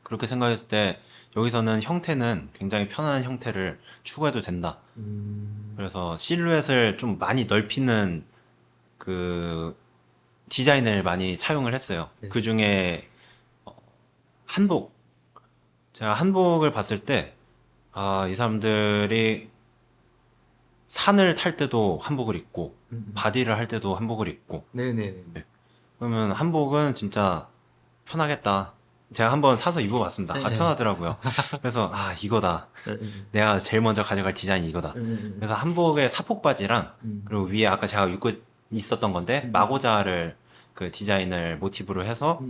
그렇게 생각했을 때 여기서는 형태는 굉장히 편안한 형태를 추구해도 된다. 그래서 실루엣을 좀 많이 넓히는 그 디자인을 많이 차용을 했어요. 네. 그 중에 한복. 제가 한복을 봤을 때, 이 사람들이 산을 탈 때도 한복을 입고, 바디를 할 때도 한복을 입고, 네네네. 그러면 한복은 진짜 편하겠다. 제가 한번 사서 입어봤습니다. 네. 편하더라고요. 그래서, 이거다. 내가 제일 먼저 가져갈 디자인이 이거다. 그래서 한복에 사폭 바지랑, 그리고 위에 아까 제가 입고 있었던 건데, 마고자를 그 디자인을 모티브로 해서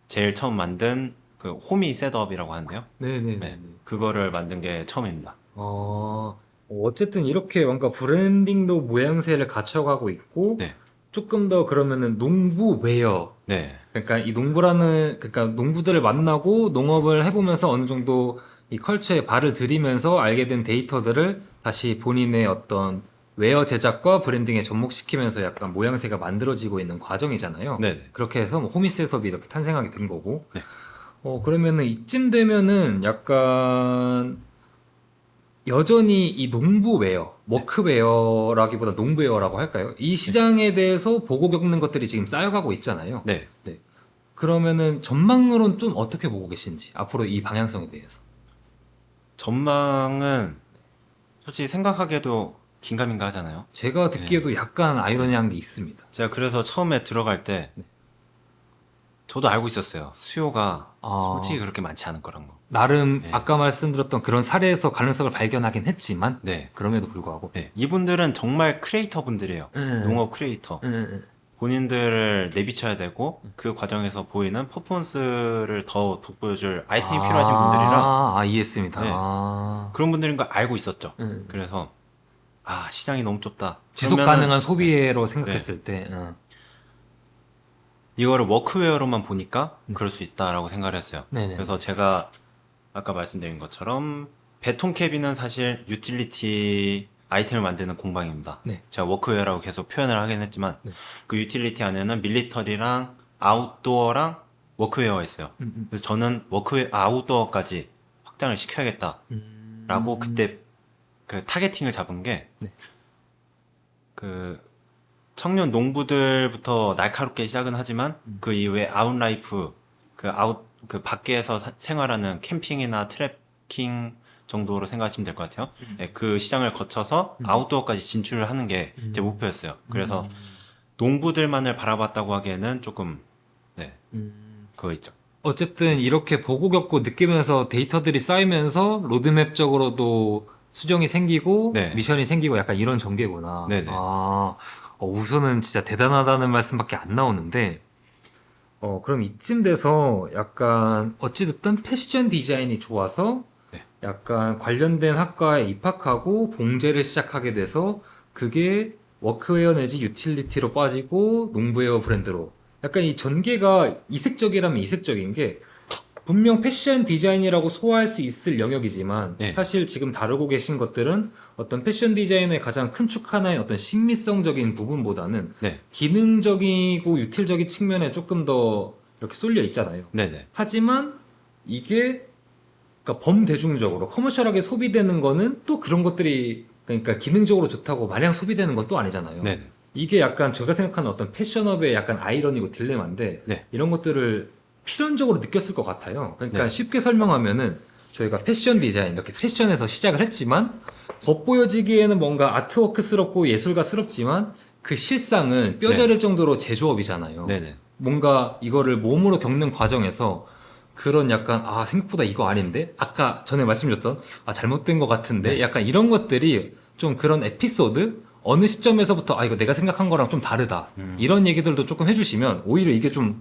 제일 처음 만든 그 호미 셋업이라고 하는데요. 네네네. 네. 그거를 만든 게 처음입니다. 어쨌든 이렇게 뭔가 브랜딩도 모양새를 갖춰가고 있고 네. 조금 더 그러면은 농부 웨어 네. 그러니까 이 그러니까 농부들을 만나고 농업을 해보면서 어느 정도 이 컬처에 발을 들이면서 알게 된 데이터들을 다시 본인의 어떤 웨어 제작과 브랜딩에 접목시키면서 약간 모양새가 만들어지고 있는 과정이잖아요. 네네. 그렇게 해서 뭐 호미 셋업이 이렇게 탄생하게 된 거고. 네. 그러면은 이쯤 되면은 약간 여전히 이 농부웨어, 워크웨어라기보다 농부웨어라고 할까요? 이 시장에 대해서 보고 겪는 것들이 지금 쌓여가고 있잖아요. 네. 네. 그러면은 전망으로는 좀 어떻게 보고 계신지 앞으로 이 방향성에 대해서. 전망은 솔직히 생각하기에도 긴가민가 하잖아요. 제가 듣기에도 약간 아이러니한 게 있습니다. 제가 그래서 처음에 들어갈 때 저도 알고 있었어요. 수요가 아. 솔직히 그렇게 많지 않을 거란 거. 나름 네. 아까 말씀드렸던 그런 사례에서 가능성을 발견하긴 했지만 네. 그럼에도 불구하고 네. 이분들은 정말 크리에이터 분들이에요. 농업 크리에이터. 본인들을 내비쳐야 되고 그 과정에서 보이는 퍼포먼스를 더 돋보여줄 아이템이 필요하신 분들이라 이해했습니다. 네. 아. 그런 분들인 걸 알고 있었죠. 그래서 시장이 너무 좁다. 지속 그러면은- 가능한 소비로 생각했을 때 이거를 워크웨어로만 보니까 그럴 수 있다라고 생각을 했어요. 네네. 그래서 제가 아까 말씀드린 것처럼 베톤캐비는 사실 유틸리티 아이템을 만드는 공방입니다. 네. 제가 워크웨어라고 계속 표현을 하긴 했지만 네. 그 유틸리티 안에는 밀리터리랑 아웃도어랑 워크웨어가 있어요. 그래서 저는 아웃도어까지 확장을 시켜야겠다라고 그때 그 타겟팅을 잡은 게 네. 그 청년 농부들부터 날카롭게 시작은 하지만 그 이후에 아웃라이프 그 밖에서 생활하는 캠핑이나 트래킹 정도로 생각하시면 될 것 같아요. 네, 그 시장을 거쳐서 아웃도어까지 진출을 하는 게 제 목표였어요. 그래서 농부들만을 바라봤다고 하기에는 조금 그거 있죠. 어쨌든 이렇게 보고 겪고 느끼면서 데이터들이 쌓이면서 로드맵적으로도 수정이 생기고 네. 미션이 생기고 약간 이런 전개구나. 네네. 우선은 진짜 대단하다는 말씀밖에 안 나오는데 그럼 이쯤 돼서 약간 어찌됐든 패션 디자인이 좋아서 네. 약간 관련된 학과에 입학하고 봉제를 시작하게 돼서 그게 워크웨어 내지 유틸리티로 빠지고 농부웨어 브랜드로 약간 이 전개가 이색적이라면 이색적인 게 분명 패션 디자인이라고 소화할 수 있을 영역이지만 네. 사실 지금 다루고 계신 것들은 어떤 패션 디자인의 가장 큰 축 하나인 어떤 심미성적인 부분보다는 네, 기능적이고 유틸적인 측면에 조금 더 이렇게 쏠려 있잖아요. 네네, 하지만 이게 그러니까 범대중적으로 커머셜하게 소비되는 거는 또 그런 것들이 그러니까 기능적으로 좋다고 마냥 소비되는 건 또 아니잖아요. 네네. 이게 약간 제가 생각하는 어떤 패션업의 약간 아이러니고 딜레마인데 네. 이런 것들을 필연적으로 느꼈을 것 같아요. 그러니까 네. 쉽게 설명하면은 저희가 패션 디자인 이렇게 패션에서 시작을 했지만 겉보여지기에는 뭔가 아트워크스럽고 예술가스럽지만 그 실상은 뼈저릴 정도로 제조업이잖아요. 네네. 뭔가 이거를 몸으로 겪는 과정에서 그런 약간 생각보다 이거 아닌데 아까 전에 말씀드렸던 잘못된 것 같은데 네. 약간 이런 것들이 좀 그런 에피소드 어느 시점에서부터 이거 내가 생각한 거랑 좀 다르다 이런 얘기들도 조금 해주시면 오히려 이게 좀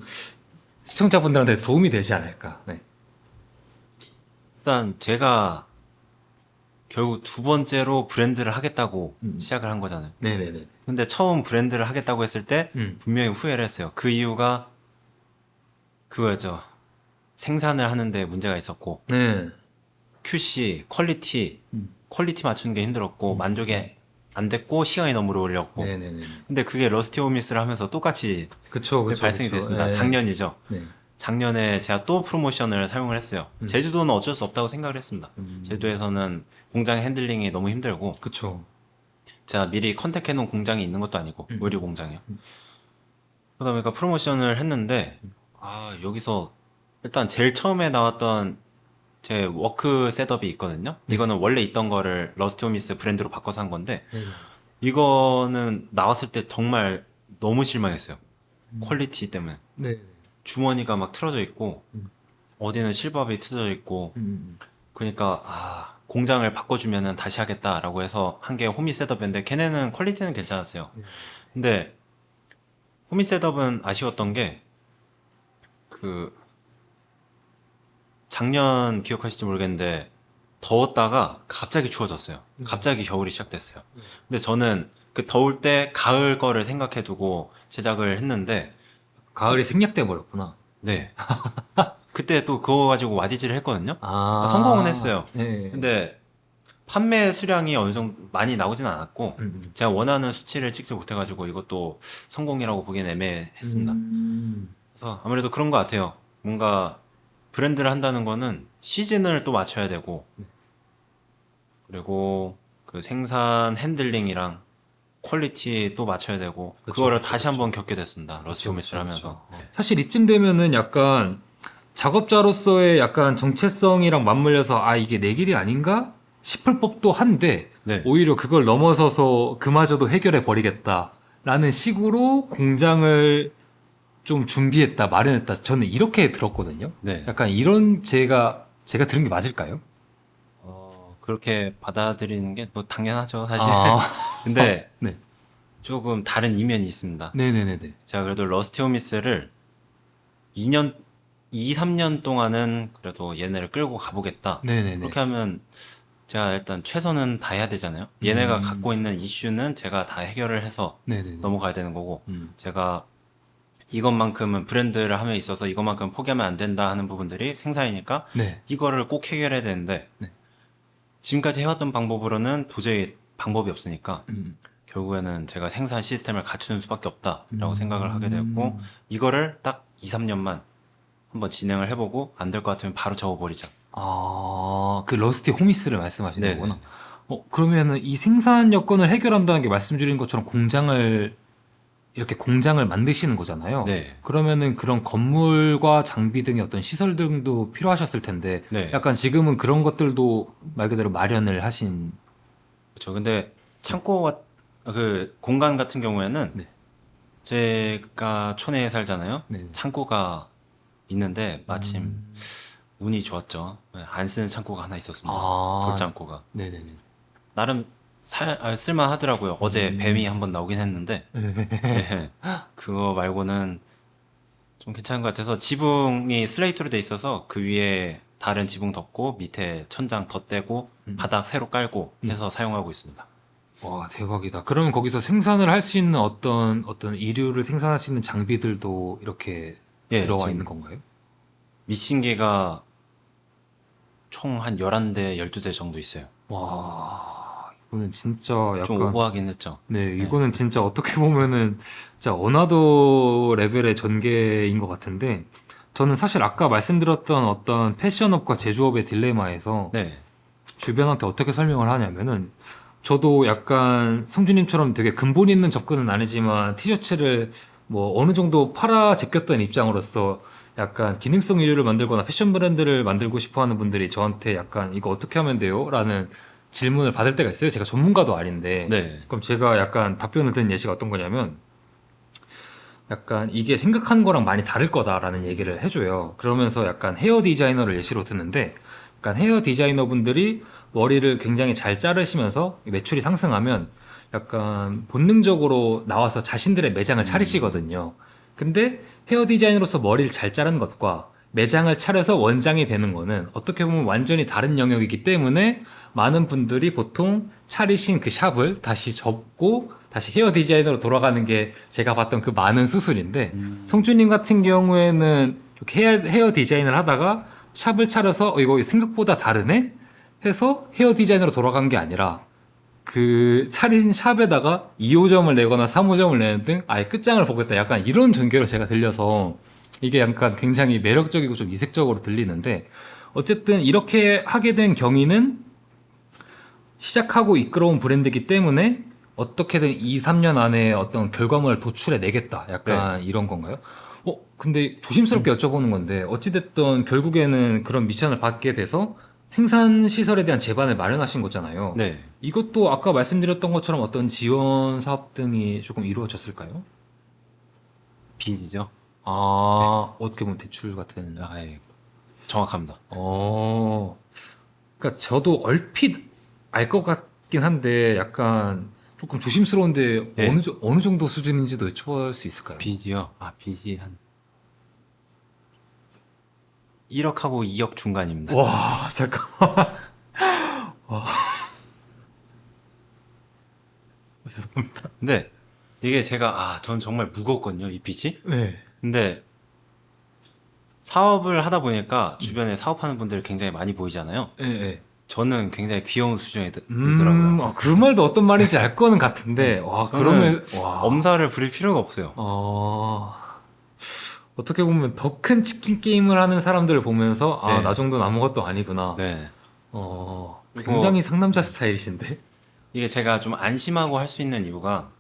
시청자분들한테 도움이 되지 않을까. 네. 일단 제가 결국 두 번째로 브랜드를 하겠다고 시작을 한 거잖아요. 네네네. 근데 처음 브랜드를 하겠다고 했을 때 분명히 후회를 했어요. 그 이유가 그거죠. 생산을 하는데 문제가 있었고 네. QC, 퀄리티 맞추는 게 힘들었고 만족이 안 됐고 시간이 너무 오래 걸렸고 네네네. 근데 그게 러스티 호미스를 하면서 똑같이 그쵸. 발생이 됐습니다. 네. 작년이죠. 네. 작년에 제가 또 프로모션을 사용을 했어요. 제주도는 어쩔 수 없다고 생각을 했습니다. 제주도에서는 공장 핸들링이 너무 힘들고 그쵸. 제가 미리 컨택해 놓은 공장이 있는 것도 아니고 의류 공장이요. 그러다 보니까 프로모션을 했는데 여기서 일단 제일 처음에 나왔던 제 워크 셋업이 있거든요. 이거는 원래 있던 거를 러스트 호미스 브랜드로 바꿔서 한 건데 이거는 나왔을 때 정말 너무 실망했어요. 퀄리티 때문에. 네. 주머니가 막 틀어져 있고 어디는 실밥이 틀어져 있고 그러니까 공장을 바꿔주면은 다시 하겠다라고 해서 한 게 호미 셋업인데 걔네는 퀄리티는 괜찮았어요. 근데 호미 셋업은 아쉬웠던 게 그 작년 기억하실지 모르겠는데 더웠다가 갑자기 추워졌어요. 갑자기 겨울이 시작됐어요. 근데 저는 그 더울 때 가을 거를 생각해 두고 제작을 했는데 가을이 생략돼 버렸구나. 네. 그때 또 그거 가지고 와디즈를 했거든요. 성공은 했어요. 네. 근데 판매 수량이 어느 정도 많이 나오진 않았고 제가 원하는 수치를 찍지 못해가지고 이것도 성공이라고 보기엔 애매했습니다. 그래서 아무래도 그런 것 같아요. 뭔가 브랜드를 한다는 거는 시즌을 또 맞춰야 되고 그리고 그 생산 핸들링이랑 퀄리티 또 맞춰야 되고 그쵸, 그거를 그쵸, 다시 그쵸. 한번 겪게 됐습니다. 러스티 호미스를 하면서. 사실 이쯤 되면은 약간 작업자로서의 약간 정체성이랑 맞물려서 아 이게 내 길이 아닌가 싶을 법도 한데 네. 오히려 그걸 넘어서서 그마저도 해결해 버리겠다라는 식으로 공장을 좀 준비했다 마련했다 저는 이렇게 들었거든요. 네. 약간 이런 제가 들은 게 맞을까요? 그렇게 받아들이는 게 뭐 당연하죠, 사실. 아, 근데 네, 조금 다른 이면이 있습니다. 네네네네. 제가 그래도 러스티 호미스를 2년, 2, 3년 동안은 그래도 얘네를 끌고 가보겠다. 네네네. 그렇게 하면 제가 일단 최선은 다해야 되잖아요. 얘네가 갖고 있는 이슈는 제가 다 해결을 해서 네네네. 넘어가야 되는 거고, 음. 제가 이것만큼은 브랜드를 함에 있어서 이것만큼 포기하면 안 된다 하는 부분들이 생산이니까 네. 이거를 꼭 해결해야 되는데 네. 지금까지 해왔던 방법으로는 도저히 방법이 없으니까 음. 결국에는 제가 생산 시스템을 갖추는 수밖에 없다라고 생각을 하게 되었고 이거를 딱 2, 3년만 한번 진행을 해보고 안 될 것 같으면 바로 접어버리자. 아, 그 러스티 호미스를 말씀하시는 네네. 거구나. 그러면은 이 생산 여건을 해결한다는 게 말씀 주린 것처럼 이렇게 공장을 만드시는 거잖아요. 네. 그러면은 그런 건물과 장비 등의 어떤 시설 등도 필요하셨을 텐데, 네. 약간 지금은 그런 것들도 말 그대로 마련을 하신. 그렇죠. 근데 창고가 그 공간 같은 경우에는 네. 제가 촌에 살잖아요. 네. 창고가 있는데 마침 운이 좋았죠. 안 쓰는 창고가 하나 있었습니다. 아. 돌창고가. 네네네. 나름 쓸만하더라고요. 어제 뱀이 한번 나오긴 했는데 네. 그거 말고는 좀 괜찮은 것 같아서 지붕이 슬레이트로 돼 있어서 그 위에 다른 지붕 덮고 밑에 천장 덧대고 바닥 새로 깔고 해서 사용하고 있습니다. 와, 대박이다. 그러면 거기서 생산을 할 수 있는 어떤 이류를 생산할 수 있는 장비들도 이렇게 예, 들어와 지금 있는 건가요? 미싱기가 총 한 11대, 12대 정도 있어요. 와, 이거는 진짜 좀 약간 오버하긴 했죠. 네, 이거는 진짜 어떻게 보면은 진짜 어나더 레벨의 전개인 것 같은데 저는 사실 아까 말씀드렸던 어떤 패션업과 제조업의 딜레마에서 네. 주변한테 어떻게 설명을 하냐면은 저도 약간 성주님처럼 되게 근본 있는 접근은 아니지만 티셔츠를 뭐 어느 정도 팔아 제꼈던 입장으로서 약간 기능성 의류를 만들거나 패션 브랜드를 만들고 싶어 하는 분들이 저한테 약간 이거 어떻게 하면 돼요? 라는 질문을 받을 때가 있어요. 제가 전문가도 아닌데. 네. 그럼 제가 약간 답변을 드린 예시가 어떤 거냐면 약간 이게 생각하는 거랑 많이 다를 거다라는 얘기를 해줘요. 그러면서 약간 헤어 디자이너를 예시로 드는데 약간 헤어 디자이너 분들이 머리를 굉장히 잘 자르시면서 매출이 상승하면 약간 본능적으로 나와서 자신들의 매장을 차리시거든요. 근데 헤어 디자이너로서 머리를 잘 자른 것과 매장을 차려서 원장이 되는 거는 어떻게 보면 완전히 다른 영역이기 때문에 많은 분들이 보통 차리신 그 샵을 다시 접고 다시 헤어 디자이너로 돌아가는 게 제가 봤던 그 많은 수순인데 성주님 같은 경우에는 이렇게 헤어 디자인을 하다가 샵을 차려서 이거 생각보다 다르네? 해서 헤어 디자이너로 돌아간 게 아니라 그 차린 샵에다가 2호점을 내거나 3호점을 내는 등 아예 끝장을 보겠다 약간 이런 전개로 제가 들려서 이게 약간 굉장히 매력적이고 좀 이색적으로 들리는데 어쨌든 이렇게 하게 된 경위는 시작하고 이끌어온 브랜드이기 때문에 어떻게든 2, 3년 안에 어떤 결과물을 도출해 내겠다 약간 이런 건가요? 근데 조심스럽게 여쭤보는 건데 어찌됐든 결국에는 그런 미션을 받게 돼서 생산 시설에 대한 제반을 마련하신 거잖아요. 네. 이것도 아까 말씀드렸던 것처럼 어떤 지원 사업 등이 조금 이루어졌을까요? 빚이죠. 어떻게 보면 대출 같은. 예. 정확합니다. 그러니까 저도 얼핏 알 것 같긴 한데 약간 조금 조심스러운데 네. 어느 정도 수준인지도 여쭤볼 수 있을까요? 빚이요? 빚이 한 1억하고 2억 중간입니다. 와, 잠깐만. 와. 죄송합니다. 근데 이게 제가 전 정말 무겁거든요, 이 빚이. 네. 근데 사업을 하다 보니까 주변에 사업하는 분들이 굉장히 많이 보이잖아요. 네. 저는 굉장히 귀여운 수준이더라고요. 그 말도 어떤 말인지 알 거는 같은데, 와, 저는 그러면, 와. 엄살을 부릴 필요가 없어요. 어떻게 보면 더 큰 치킨 게임을 하는 사람들을 보면서 아, 네. 나 정도는 아무것도 아니구나. 네. 그리고- 굉장히 상남자 스타일이신데. 이게 제가 좀 안심하고 할 수 있는 이유가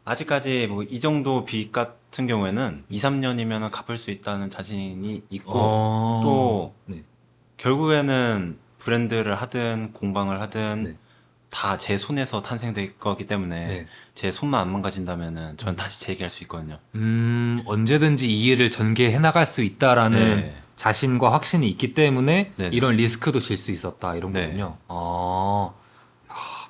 아직까지 뭐 이 정도 빚 같은 경우에는 2, 3년이면 갚을 수 있다는 자신이 있고 또 네. 결국에는 브랜드를 하든 공방을 하든 네. 다 제 손에서 탄생될 거기 때문에 네. 제 손만 안 망가진다면은 전 다시 재기할 수 있거든요. 언제든지 이 일을 전개해 나갈 수 있다라는 네. 자신과 확신이 있기 때문에 네. 이런 리스크도 질 수 있었다 이런 네. 거군요.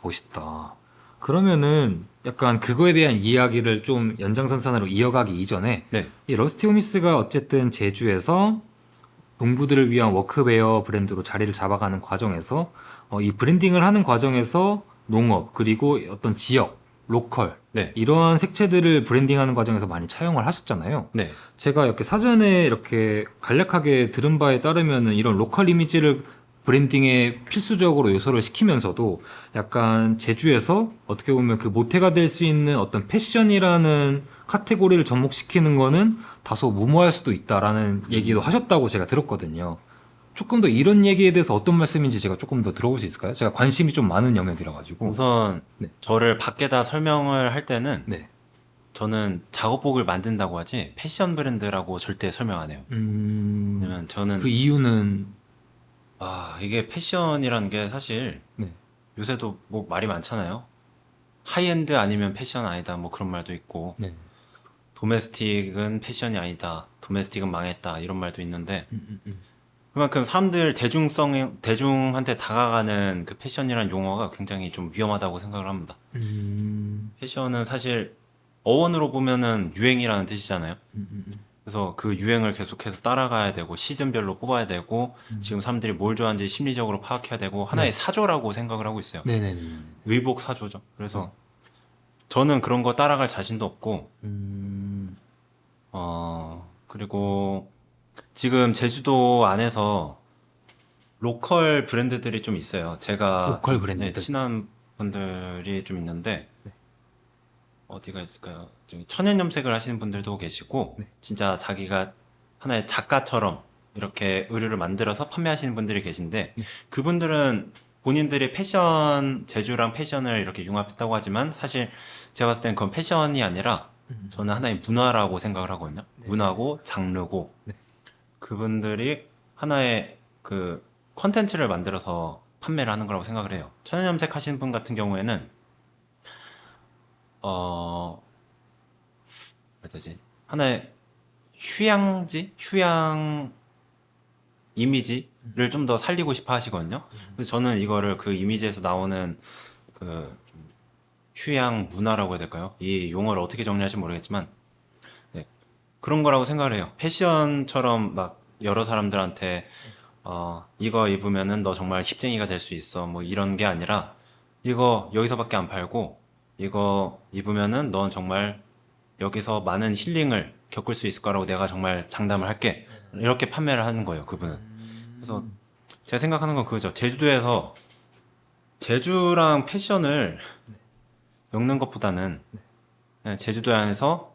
멋있다. 그러면은 약간 그거에 대한 이야기를 좀 연장선상으로 이어가기 이전에 네. 이 러스티 호미스가 어쨌든 제주에서 농부들을 위한 워크웨어 브랜드로 자리를 잡아가는 과정에서 이 브랜딩을 하는 과정에서 농업 그리고 어떤 지역, 로컬 네. 이러한 색채들을 브랜딩하는 과정에서 많이 차용을 하셨잖아요. 네. 제가 이렇게 사전에 이렇게 간략하게 들은 바에 따르면은 이런 로컬 이미지를 브랜딩에 필수적으로 요소를 시키면서도 약간 제주에서 어떻게 보면 그 모태가 될 수 있는 어떤 패션이라는 카테고리를 접목시키는 거는 다소 무모할 수도 있다라는 얘기도 하셨다고 제가 들었거든요. 조금 더 이런 얘기에 대해서 어떤 말씀인지 제가 조금 더 들어볼 수 있을까요? 제가 관심이 좀 많은 영역이라 가지고. 우선 네. 저를 밖에다 설명을 할 때는 네. 저는 작업복을 만든다고 하지 패션 브랜드라고 절대 설명 안 해요. 왜냐면 저는 그 이유는 이게 패션이라는 게 사실 네. 요새도 뭐 말이 많잖아요. 하이엔드 아니면 패션 아니다 뭐 그런 말도 있고 네. 도메스틱은 패션이 아니다. 도메스틱은 망했다. 이런 말도 있는데 그만큼 사람들 대중한테 다가가는 그 패션이라는 용어가 굉장히 좀 위험하다고 생각을 합니다. 패션은 사실 어원으로 보면은 유행이라는 뜻이잖아요. 그래서 그 유행을 계속해서 따라가야 되고 시즌별로 뽑아야 되고 지금 사람들이 뭘 좋아하는지 심리적으로 파악해야 되고 하나의 사조라고 생각을 하고 있어요. 네네네. 의복 사조죠. 그래서 저는 그런 거 따라갈 자신도 없고 그리고 지금 제주도 안에서 로컬 브랜드들이 좀 있어요. 제가 로컬 브랜드들. 친한 분들이 좀 있는데 어디가 있을까요? 저기 천연염색을 하시는 분들도 계시고 진짜 자기가 하나의 작가처럼 이렇게 의류를 만들어서 판매하시는 분들이 계신데 그분들은 본인들이 제주랑 패션을 이렇게 융합했다고 하지만 사실 제가 봤을 땐 그건 패션이 아니라 저는 하나의 문화라고 생각을 하거든요. 문화고 장르고 그분들이 하나의 그 컨텐츠를 만들어서 판매를 하는 거라고 생각을 해요. 천연염색 하시는 분 같은 경우에는 뭐지? 하나의 휴양 이미지를 좀 더 살리고 싶어 하시거든요. 그래서 저는 이거를 그 이미지에서 나오는 좀 휴양 문화라고 해야 될까요? 이 용어를 어떻게 정리할지 모르겠지만 그런 거라고 생각을 해요. 패션처럼 막 여러 사람들한테 이거 입으면은 너 정말 힙쟁이가 될 수 있어. 뭐 이런 게 아니라 이거 여기서밖에 안 팔고 이거 입으면은 넌 정말 여기서 많은 힐링을 겪을 수 있을 거라고 내가 정말 장담을 할게. 이렇게 판매를 하는 거예요, 그분은. 그래서 제가 생각하는 건 그거죠. 제주도에서 제주랑 패션을 엮는 것보다는 그냥 제주도 안에서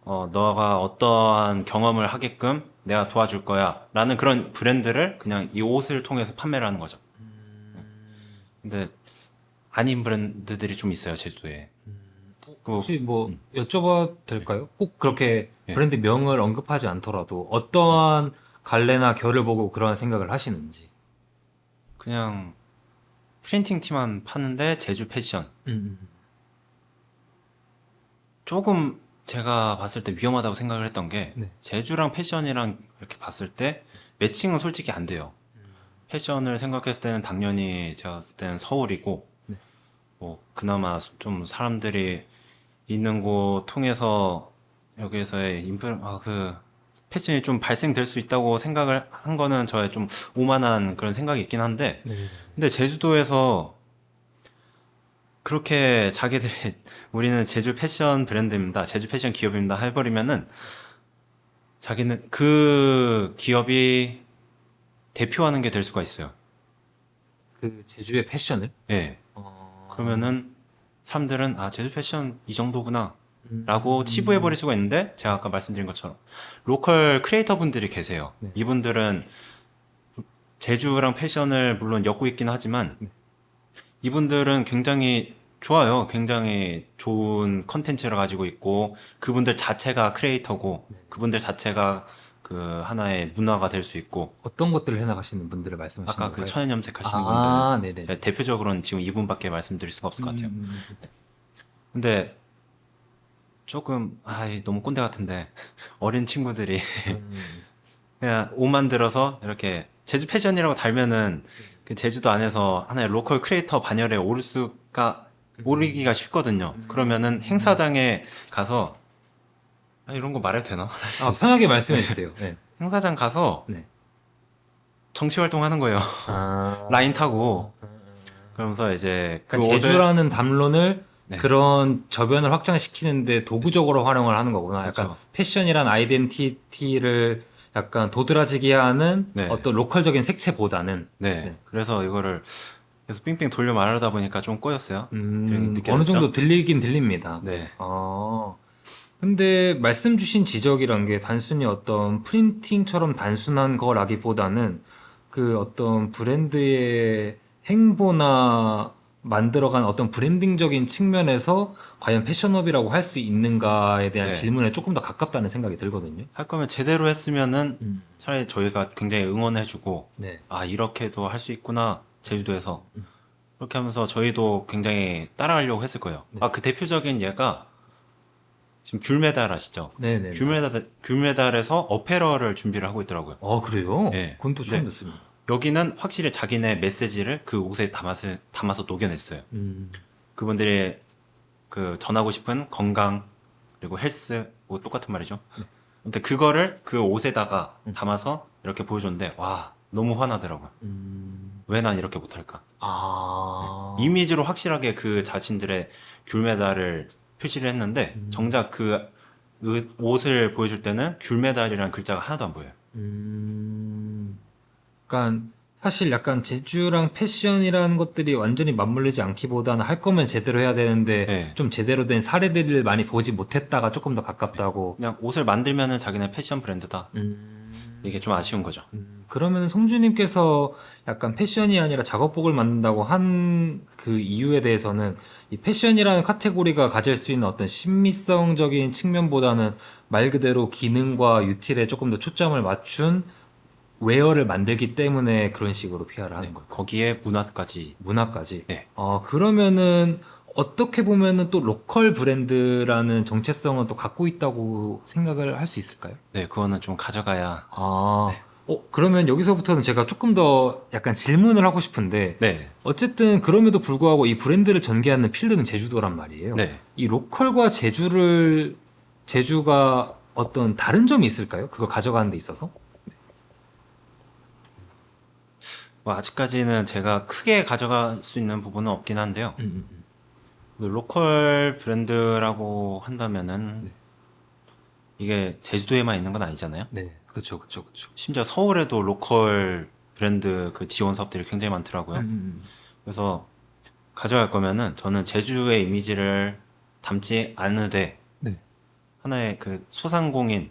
너가 어떠한 경험을 하게끔 내가 도와줄 거야 라는 그런 브랜드를 그냥 이 옷을 통해서 판매를 하는 거죠. 근데 아닌 브랜드들이 좀 있어요, 제주도에. 혹시 뭐 여쭤봐도 될까요? 꼭 그렇게 네. 브랜드 명을 언급하지 않더라도 어떠한 갈래나 결을 보고 그러한 생각을 하시는지. 그냥 프린팅 티만 파는데 제주 패션. 조금 제가 봤을 때 위험하다고 생각을 했던 게 네. 제주랑 패션이랑 이렇게 봤을 때 매칭은 솔직히 안 돼요. 패션을 생각했을 때는 당연히 제가 봤을 때는 서울이고 뭐 그나마 좀 사람들이 있는 곳 통해서 여기에서의 그 패션이 좀 발생될 수 있다고 생각을 한 거는 저의 좀 오만한 그런 생각이 있긴 한데 근데 제주도에서 그렇게 자기들이 우리는 제주 패션 브랜드입니다. 제주 패션 기업입니다. 해버리면은 자기는 그 기업이 대표하는 게 될 수가 있어요. 그 제주의 패션을? 예. 그러면은 사람들은 제주 패션 이 정도구나. 라고 치부해버릴 수가 있는데 제가 아까 말씀드린 것처럼 로컬 크리에이터 분들이 계세요. 네. 이분들은 제주랑 패션을 물론 엮고 있긴 하지만 이분들은 굉장히 좋아요. 굉장히 좋은 컨텐츠를 가지고 있고 그분들 자체가 크리에이터고 그분들 자체가 그 하나의 문화가 될 수 있고 어떤 것들을 해나가시는 분들을 말씀하시는 아까 그 건가요? 천연 염색 하시는 아, 분들 네네. 제가 대표적으로는 지금 이분밖에 말씀드릴 수가 없을 것 같아요. 음. 근데 조금 너무 꼰대 같은데 어린 친구들이 그냥 옷만 들어서 이렇게 제주 패션이라고 달면은 그 제주도 안에서 하나의 로컬 크리에이터 반열에 오르기가 쉽거든요. 그러면은 행사장에 가서 이런 거 말해도 되나? 아, 편하게 말씀해 주세요. 네. 행사장 가서 네. 정치 활동하는 거예요. 아, 라인 타고 그러면서 이제 그 그러니까 옷을 제주라는 담론을 네. 그런 저변을 확장시키는데 도구적으로 활용을 하는 거구나. 약간 그렇죠. 패션이란 아이덴티티를 약간 도드라지게 하는 네. 어떤 로컬적인 색채보다는 네. 네. 그래서 이거를 계속 삥삥 돌려 말하다 보니까 좀 꼬였어요. 그게 어느 느껴졌죠? 정도 들리긴 들립니다. 네. 근데 말씀 주신 지적이란 게 단순히 어떤 프린팅처럼 단순한 거라기보다는 그 어떤 브랜드의 행보나 만들어간 어떤 브랜딩적인 측면에서 과연 패션업이라고 할 수 있는가에 대한 네. 질문에 조금 더 가깝다는 생각이 들거든요. 할 거면 제대로 했으면은 차라리 저희가 굉장히 응원해주고 네. 이렇게도 할 수 있구나 제주도에서 그렇게 하면서 저희도 굉장히 따라하려고 했을 거예요. 그 대표적인 예가 지금 귤메달 아시죠? 네네. 귤메달에서 어페럴을 준비를 하고 있더라고요. 그래요? 네. 그건 또 처음 네. 듣습니다. 여기는 확실히 자기네 메시지를 그 옷에 담아서 녹여냈어요. 그분들이 그 전하고 싶은 건강 그리고 헬스 뭐 똑같은 말이죠. 근데 그거를 그 옷에다가 담아서 이렇게 보여줬는데 와 너무 화나더라고요. 왜 난 이렇게 못할까? 이미지로 확실하게 그 자신들의 귤메달을 표시를 했는데 정작 그 옷을 보여줄 때는 귤메달이라는 글자가 하나도 안 보여요. 그러니까 사실 약간 제주랑 패션이라는 것들이 완전히 맞물리지 않기보다는 할 거면 제대로 해야 되는데 네. 좀 제대로 된 사례들을 많이 보지 못했다가 조금 더 가깝다고. 그냥 옷을 만들면은 자기네 패션 브랜드다. 이게 좀 아쉬운 거죠. 그러면 성주님께서 약간 패션이 아니라 작업복을 만든다고 한 그 이유에 대해서는 이 패션이라는 카테고리가 가질 수 있는 어떤 신미성적인 측면보다는 말 그대로 기능과 유틸에 조금 더 초점을 맞춘 웨어를 만들기 때문에 그런 식으로 PR을 하는 거예요. 거기에 문화까지. 문화까지. 네. 그러면은 어떻게 보면은 또 로컬 브랜드라는 정체성은 또 갖고 있다고 생각을 할 수 있을까요? 네, 그거는 좀 가져가야. 그러면 여기서부터는 제가 조금 더 약간 질문을 하고 싶은데, 네. 어쨌든 그럼에도 불구하고 이 브랜드를 전개하는 필드는 제주도란 말이에요. 네. 이 로컬과 제주가 어떤 다른 점이 있을까요? 그걸 가져가는 데 있어서? 뭐 아직까지는 제가 크게 가져갈 수 있는 부분은 없긴 한데요. 그 로컬 브랜드라고 한다면은 이게 제주도에만 있는 건 아니잖아요. 네. 그렇죠. 심지어 서울에도 로컬 브랜드 그 지원 사업들이 굉장히 많더라고요. 그래서 가져갈 거면은 저는 제주의 이미지를 담지 않으되 네. 하나의 그 소상공인,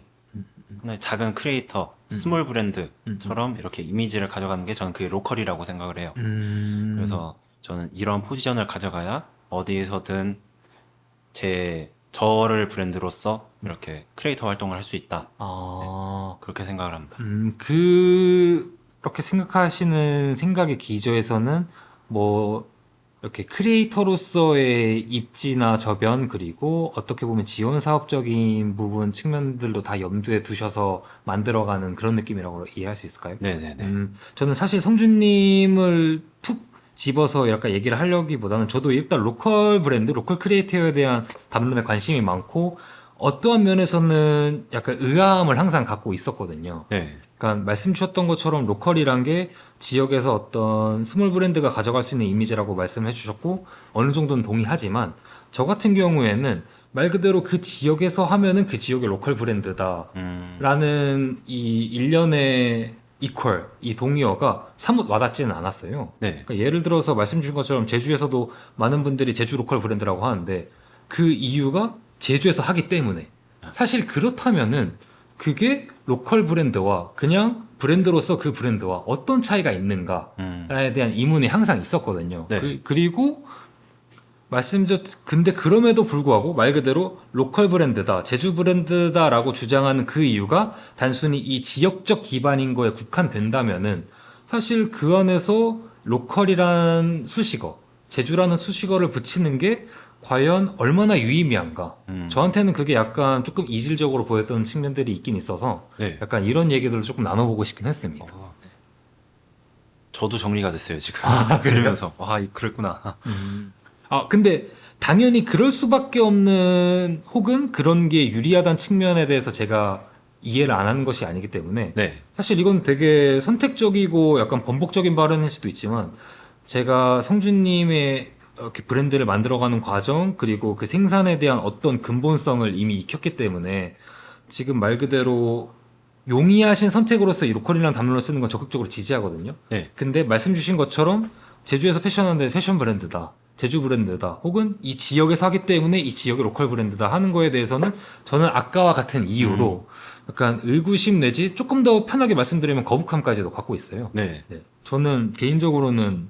하나의 작은 크리에이터, 스몰 브랜드처럼 이렇게 이미지를 가져가는 게 저는 그게 로컬이라고 생각을 해요. 그래서 저는 이런 포지션을 가져가야 어디에서든 저를 브랜드로서 이렇게 크리에이터 활동을 할 수 있다. 그렇게 생각을 합니다. 그렇게 생각하시는 생각의 기저에서는 뭐 이렇게 크리에이터로서의 입지나 저변 그리고 어떻게 보면 지원 사업적인 부분 측면들도 다 염두에 두셔서 만들어가는 그런 느낌이라고 이해할 수 있을까요? 네네네. 저는 사실 성준님을 툭 집어서 약간 얘기를 하려기보다는 저도 일단 로컬 브랜드, 로컬 크리에이터에 대한 담론에 관심이 많고 어떠한 면에서는 약간 의아함을 항상 갖고 있었거든요. 네. 그러니까 말씀 주셨던 것처럼 로컬이란 게 지역에서 어떤 스몰 브랜드가 가져갈 수 있는 이미지라고 말씀해 주셨고 어느 정도는 동의하지만 저 같은 경우에는 말 그대로 그 지역에서 하면은 그 지역의 로컬 브랜드다 라는 이 일련의 이퀄, 이 동의어가 사뭇 와닿지는 않았어요. 네. 그러니까 예를 들어서 말씀 주신 것처럼 제주에서도 많은 분들이 제주 로컬 브랜드라고 하는데 그 이유가 제주에서 하기 때문에 사실 그렇다면은 그게 로컬 브랜드와 그냥 브랜드로서 그 브랜드와 어떤 차이가 있는가에 대한 의문이 항상 있었거든요. 네. 그리고 근데 그럼에도 불구하고 말 그대로 로컬 브랜드다, 제주 브랜드다라고 주장하는 그 이유가 단순히 이 지역적 기반인 거에 국한된다면은 사실 그 안에서 로컬이란 수식어, 제주라는 수식어를 붙이는 게 과연 얼마나 유의미한가. 저한테는 그게 약간 조금 이질적으로 보였던 측면들이 있긴 있어서 네. 약간 이런 얘기들을 조금 나눠보고 싶긴 했습니다. 저도 정리가 됐어요 지금 들으면서. 와, 그랬구나. 근데 당연히 그럴 수밖에 없는 혹은 그런 게 유리하다는 측면에 대해서 제가 이해를 안 하는 것이 아니기 때문에 네. 사실 이건 되게 선택적이고 약간 번복적인 발언일 수도 있지만 제가 성준님의 이렇게 브랜드를 만들어가는 과정 그리고 그 생산에 대한 어떤 근본성을 이미 익혔기 때문에 지금 말 그대로 용이하신 선택으로서 이 로컬이라는 단어를 쓰는 건 적극적으로 지지하거든요. 네. 근데 말씀 주신 것처럼 제주에서 패션하는데 패션 브랜드다. 제주 브랜드다. 혹은 이 지역에서 하기 때문에 이 지역의 로컬 브랜드다 하는 거에 대해서는 저는 아까와 같은 이유로 약간 의구심 내지 조금 더 편하게 말씀드리면 거북함까지도 갖고 있어요. 네. 네. 저는 개인적으로는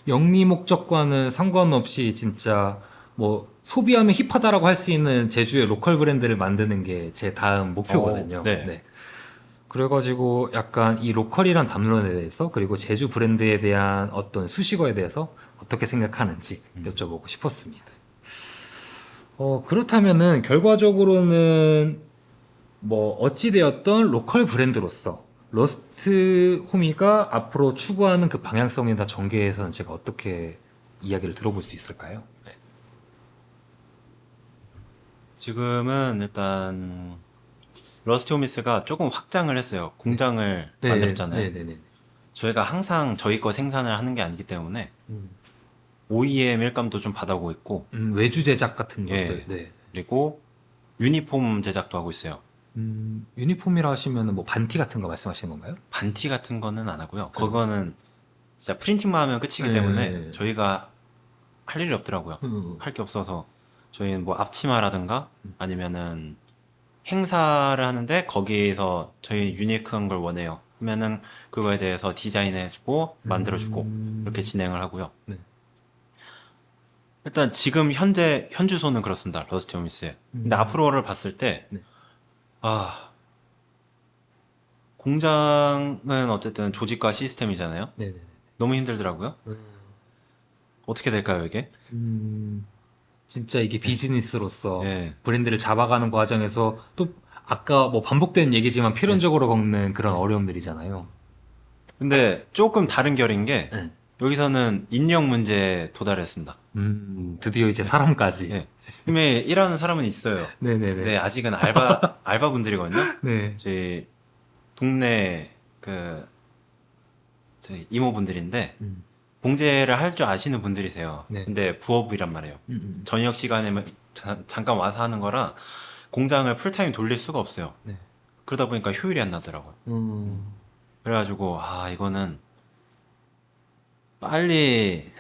영리 목적과는 상관없이 진짜 뭐 소비하면 힙하다라고 할 수 있는 제주의 로컬 브랜드를 만드는 게 제 다음 목표거든요. 네. 그래가지고 약간 이 로컬이란 담론에 대해서 그리고 제주 브랜드에 대한 어떤 수식어에 대해서 어떻게 생각하는지 여쭤보고 싶었습니다. 그렇다면은 결과적으로는 뭐 어찌되었던 로컬 브랜드로서 러스트 호미가 앞으로 추구하는 그 방향성에 다 전개해서는 제가 어떻게 이야기를 들어볼 수 있을까요? 지금은 일단 러스티 호미스가 조금 확장을 했어요. 공장을 만들었잖아요. 네네네. 저희가 항상 저희 거 생산을 하는 게 아니기 때문에 OEM 일감도 좀 받아오고 있고, 외주 제작 같은 예. 것들. 네. 그리고 유니폼 제작도 하고 있어요. 유니폼이라 하시면은 뭐 반티 같은 거 말씀하시는 건가요? 반티 같은 거는 안 하고요. 그거는 진짜 프린팅만 하면 끝이기 네. 때문에 저희가 할 일이 없더라고요. 음. 할 게 없어서 저희는 뭐 앞치마라든가 아니면은 행사를 하는데 거기에서 저희 유니크한 걸 원해요 하면은 그거에 대해서 디자인해주고 만들어주고 이렇게 진행을 하고요. 네. 일단 지금 현재 현주소는 그렇습니다. 러스티 호미스에. 근데 앞으로를 봤을 때 네. 공장은 어쨌든 조직과 시스템이잖아요. 네네. 너무 힘들더라고요. 어떻게 될까요, 이게? 진짜 이게 비즈니스로서 네. 브랜드를 잡아가는 과정에서 또 아까 뭐 반복된 얘기지만 필연적으로 겪는 그런 어려움들이잖아요. 근데 조금 다른 결인 게 네. 여기서는 인력 문제에 도달했습니다. 드디어 이제 사람까지. 네. 팀에 일하는 사람은 있어요. 네네네. 근데 아직은 알바분들이거든요. 네. 저희 동네 저희 이모분들인데 봉제를 할 줄 아시는 분들이세요. 네. 근데 부업이란 말이에요. 저녁 시간에 잠깐 와서 하는 거라 공장을 풀타임 돌릴 수가 없어요. 네. 그러다 보니까 효율이 안 나더라고요. 그래가지고 이거는 빨리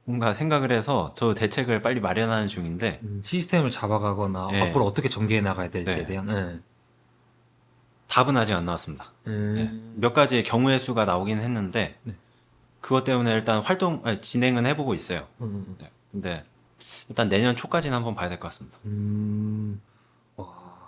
뭔가 생각을 해서 저 대책을 빨리 마련하는 중인데 시스템을 잡아가거나 네. 앞으로 어떻게 전개해 나가야 될지에 네. 대한. 네. 답은 아직 안 나왔습니다. 네. 몇 가지의 경우의 수가 나오긴 했는데 네. 그것 때문에 일단 진행은 해보고 있어요. 네. 근데 일단 내년 초까지는 한번 봐야 될 것 같습니다.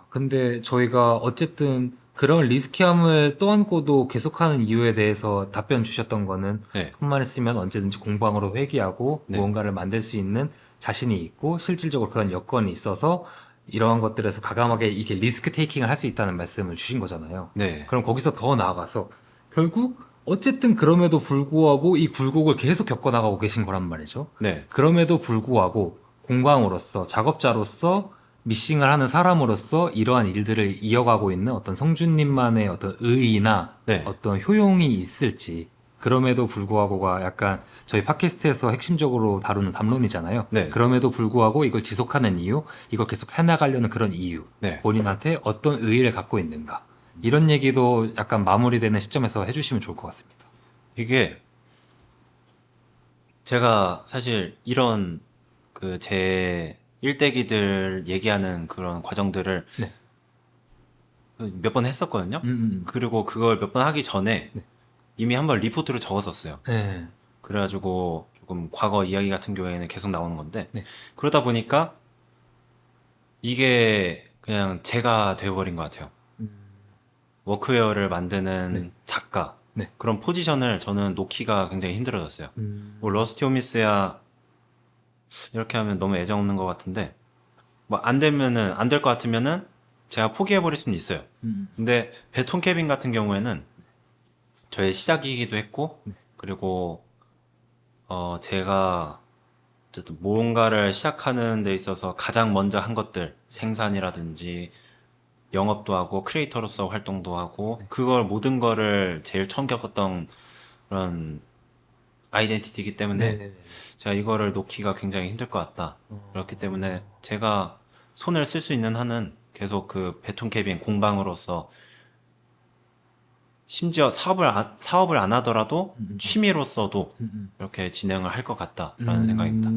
근데 저희가 어쨌든 그런 리스키함을 떠안고도 계속하는 이유에 대해서 답변 주셨던 거는 네. 손만 했으면 언제든지 공방으로 회귀하고 네. 무언가를 만들 수 있는 자신이 있고 실질적으로 그런 여건이 있어서 이러한 것들에서 과감하게 이게 리스크 테이킹을 할 수 있다는 말씀을 주신 거잖아요. 네. 그럼 거기서 더 나아가서 결국 어쨌든 그럼에도 불구하고 이 굴곡을 계속 겪어나가고 계신 거란 말이죠. 네. 그럼에도 불구하고 공방으로서 작업자로서 미싱을 하는 사람으로서 이러한 일들을 이어가고 있는 어떤 성준님만의 어떤 의의나 네. 어떤 효용이 있을지 그럼에도 불구하고가 약간 저희 팟캐스트에서 핵심적으로 다루는 담론이잖아요. 네. 그럼에도 불구하고 이걸 지속하는 이유, 이걸 계속 해나가려는 그런 이유, 네. 본인한테 어떤 의의를 갖고 있는가 이런 얘기도 약간 마무리되는 시점에서 해주시면 좋을 것 같습니다. 이게 제가 사실 이런 제 일대기들 얘기하는 그런 과정들을 네. 몇 번 했었거든요. 음. 그리고 그걸 몇 번 하기 전에 네. 이미 한번 리포트를 적었었어요. 네. 그래가지고 조금 과거 이야기 같은 경우에는 계속 나오는 건데 네. 그러다 보니까 이게 그냥 제가 되어버린 것 같아요. 워크웨어를 만드는 네. 작가 네. 그런 포지션을 저는 놓기가 굉장히 힘들어졌어요. 뭐 러스티 호미스야 이렇게 하면 너무 애정 없는 것 같은데 뭐 안 되면은 안 될 것 같으면은 제가 포기해버릴 수는 있어요. 근데 베톤 캐빈 같은 경우에는 저의 시작이기도 했고 그리고 제가 어쨌든 뭔가를 시작하는 데 있어서 가장 먼저 한 것들 생산이라든지 영업도 하고 크리에이터로서 활동도 하고 그걸 모든 거를 제일 처음 겪었던 그런 아이덴티티이기 때문에 네네네. 제가 이거를 놓기가 굉장히 힘들 것 같다. 그렇기 때문에 제가 손을 쓸 수 있는 한은 계속 그 베톤 캐빈 공방으로서 심지어 사업을 안 하더라도 취미로서도 이렇게 진행을 할 것 같다라는 생각입니다.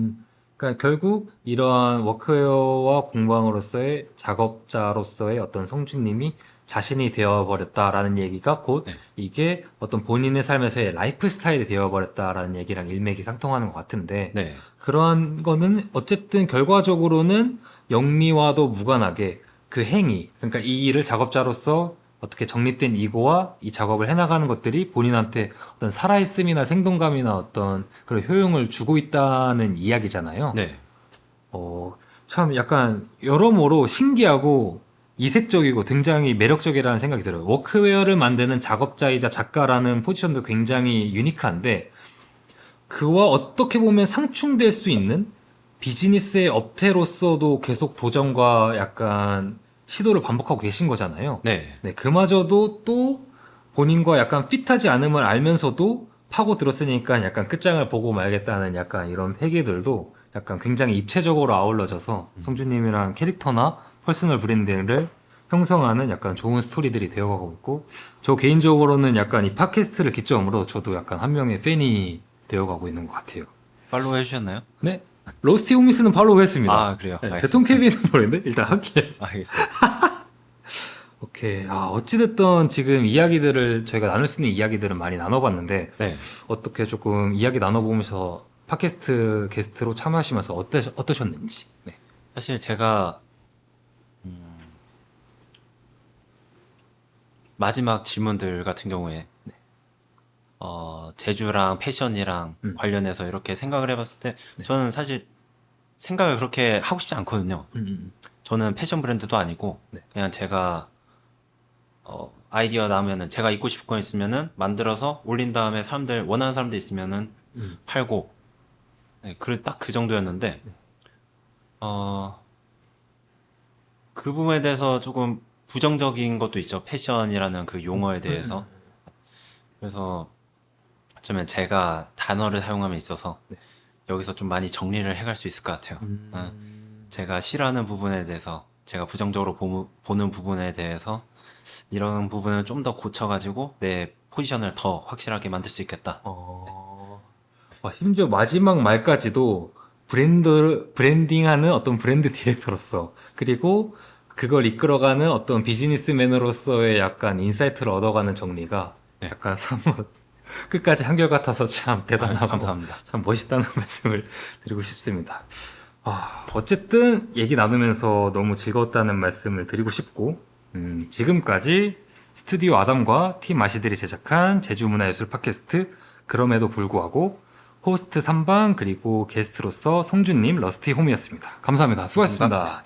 그러니까 결국 이러한 워크웨어와 공방으로서의 작업자로서의 어떤 성준님이 자신이 되어버렸다라는 얘기가 곧 네. 이게 어떤 본인의 삶에서의 라이프 스타일이 되어버렸다라는 얘기랑 일맥이상통하는 것 같은데 네. 그러한 거는 어쨌든 결과적으로는 영리와도 무관하게 그 행위, 그러니까 이 일을 작업자로서 어떻게 정립된 이거와 이 작업을 해나가는 것들이 본인한테 어떤 살아있음이나 생동감이나 어떤 그런 효용을 주고 있다는 이야기잖아요. 네. 참 약간 여러모로 신기하고 이색적이고 굉장히 매력적이라는 생각이 들어요. 워크웨어를 만드는 작업자이자 작가라는 포지션도 굉장히 유니크한데 그와 어떻게 보면 상충될 수 있는 비즈니스의 업태로서도 계속 도전과 약간 시도를 반복하고 계신 거잖아요. 네. 네, 그마저도 또 본인과 약간 핏하지 않음을 알면서도 파고 들었으니까 약간 끝장을 보고 말겠다는 약간 이런 패기들도 약간 굉장히 입체적으로 아울러져서 성주님이랑 캐릭터나 퍼스널 브랜딩을 형성하는 약간 좋은 스토리들이 되어가고 있고 저 개인적으로는 약간 이 팟캐스트를 기점으로 저도 약간 한 명의 팬이 되어가고 있는 것 같아요. 팔로우 해주셨나요? 네, 로스티 호미스는 팔로우 했습니다. 아, 그래요? 네, 알겠습니다. 베톤 케빈은 모르겠는데 일단 할게요. 알겠습니다. 오케이. 어찌됐든 지금 이야기들을 저희가 나눌 수 있는 이야기들은 많이 나눠봤는데 네. 어떻게 조금 이야기 나눠보면서 팟캐스트 게스트로 참여하시면서 어떠셨는지. 네. 사실 제가 마지막 질문들 같은 경우에 제주랑 패션이랑 관련해서 이렇게 생각을 해봤을 때 저는 사실 생각을 그렇게 하고 싶지 않거든요. 저는 패션 브랜드도 아니고 네. 그냥 제가 아이디어 나오면은 제가 입고 싶은 거 있으면은 만들어서 올린 다음에 사람들 원하는 사람들 있으면은 팔고 네, 딱 그 정도였는데 그 부분에 대해서 조금 부정적인 것도 있죠. 패션이라는 그 용어에 대해서. 그래서 어쩌면 제가 단어를 사용함에 있어서 여기서 좀 많이 정리를 해갈 수 있을 것 같아요. 제가 싫어하는 부분에 대해서 제가 부정적으로 보는 부분에 대해서 이런 부분을 좀 더 고쳐가지고 내 포지션을 더 확실하게 만들 수 있겠다. 심지어 마지막 말까지도 브랜딩하는 어떤 브랜드 디렉터로서 그리고 그걸 이끌어가는 어떤 비즈니스맨으로서의 약간 인사이트를 얻어가는 정리가 네. 약간 사뭇 끝까지 한결같아서 참 대단하고 감사합니다. 참 멋있다는 말씀을 드리고 싶습니다. 어쨌든 얘기 나누면서 너무 즐거웠다는 말씀을 드리고 싶고 지금까지 스튜디오 아담과 팀 아시들이 제작한 제주문화예술 팟캐스트 그럼에도 불구하고 호스트 3방 그리고 게스트로서 성준님 러스티 홈이었습니다. 감사합니다. 수고하셨습니다.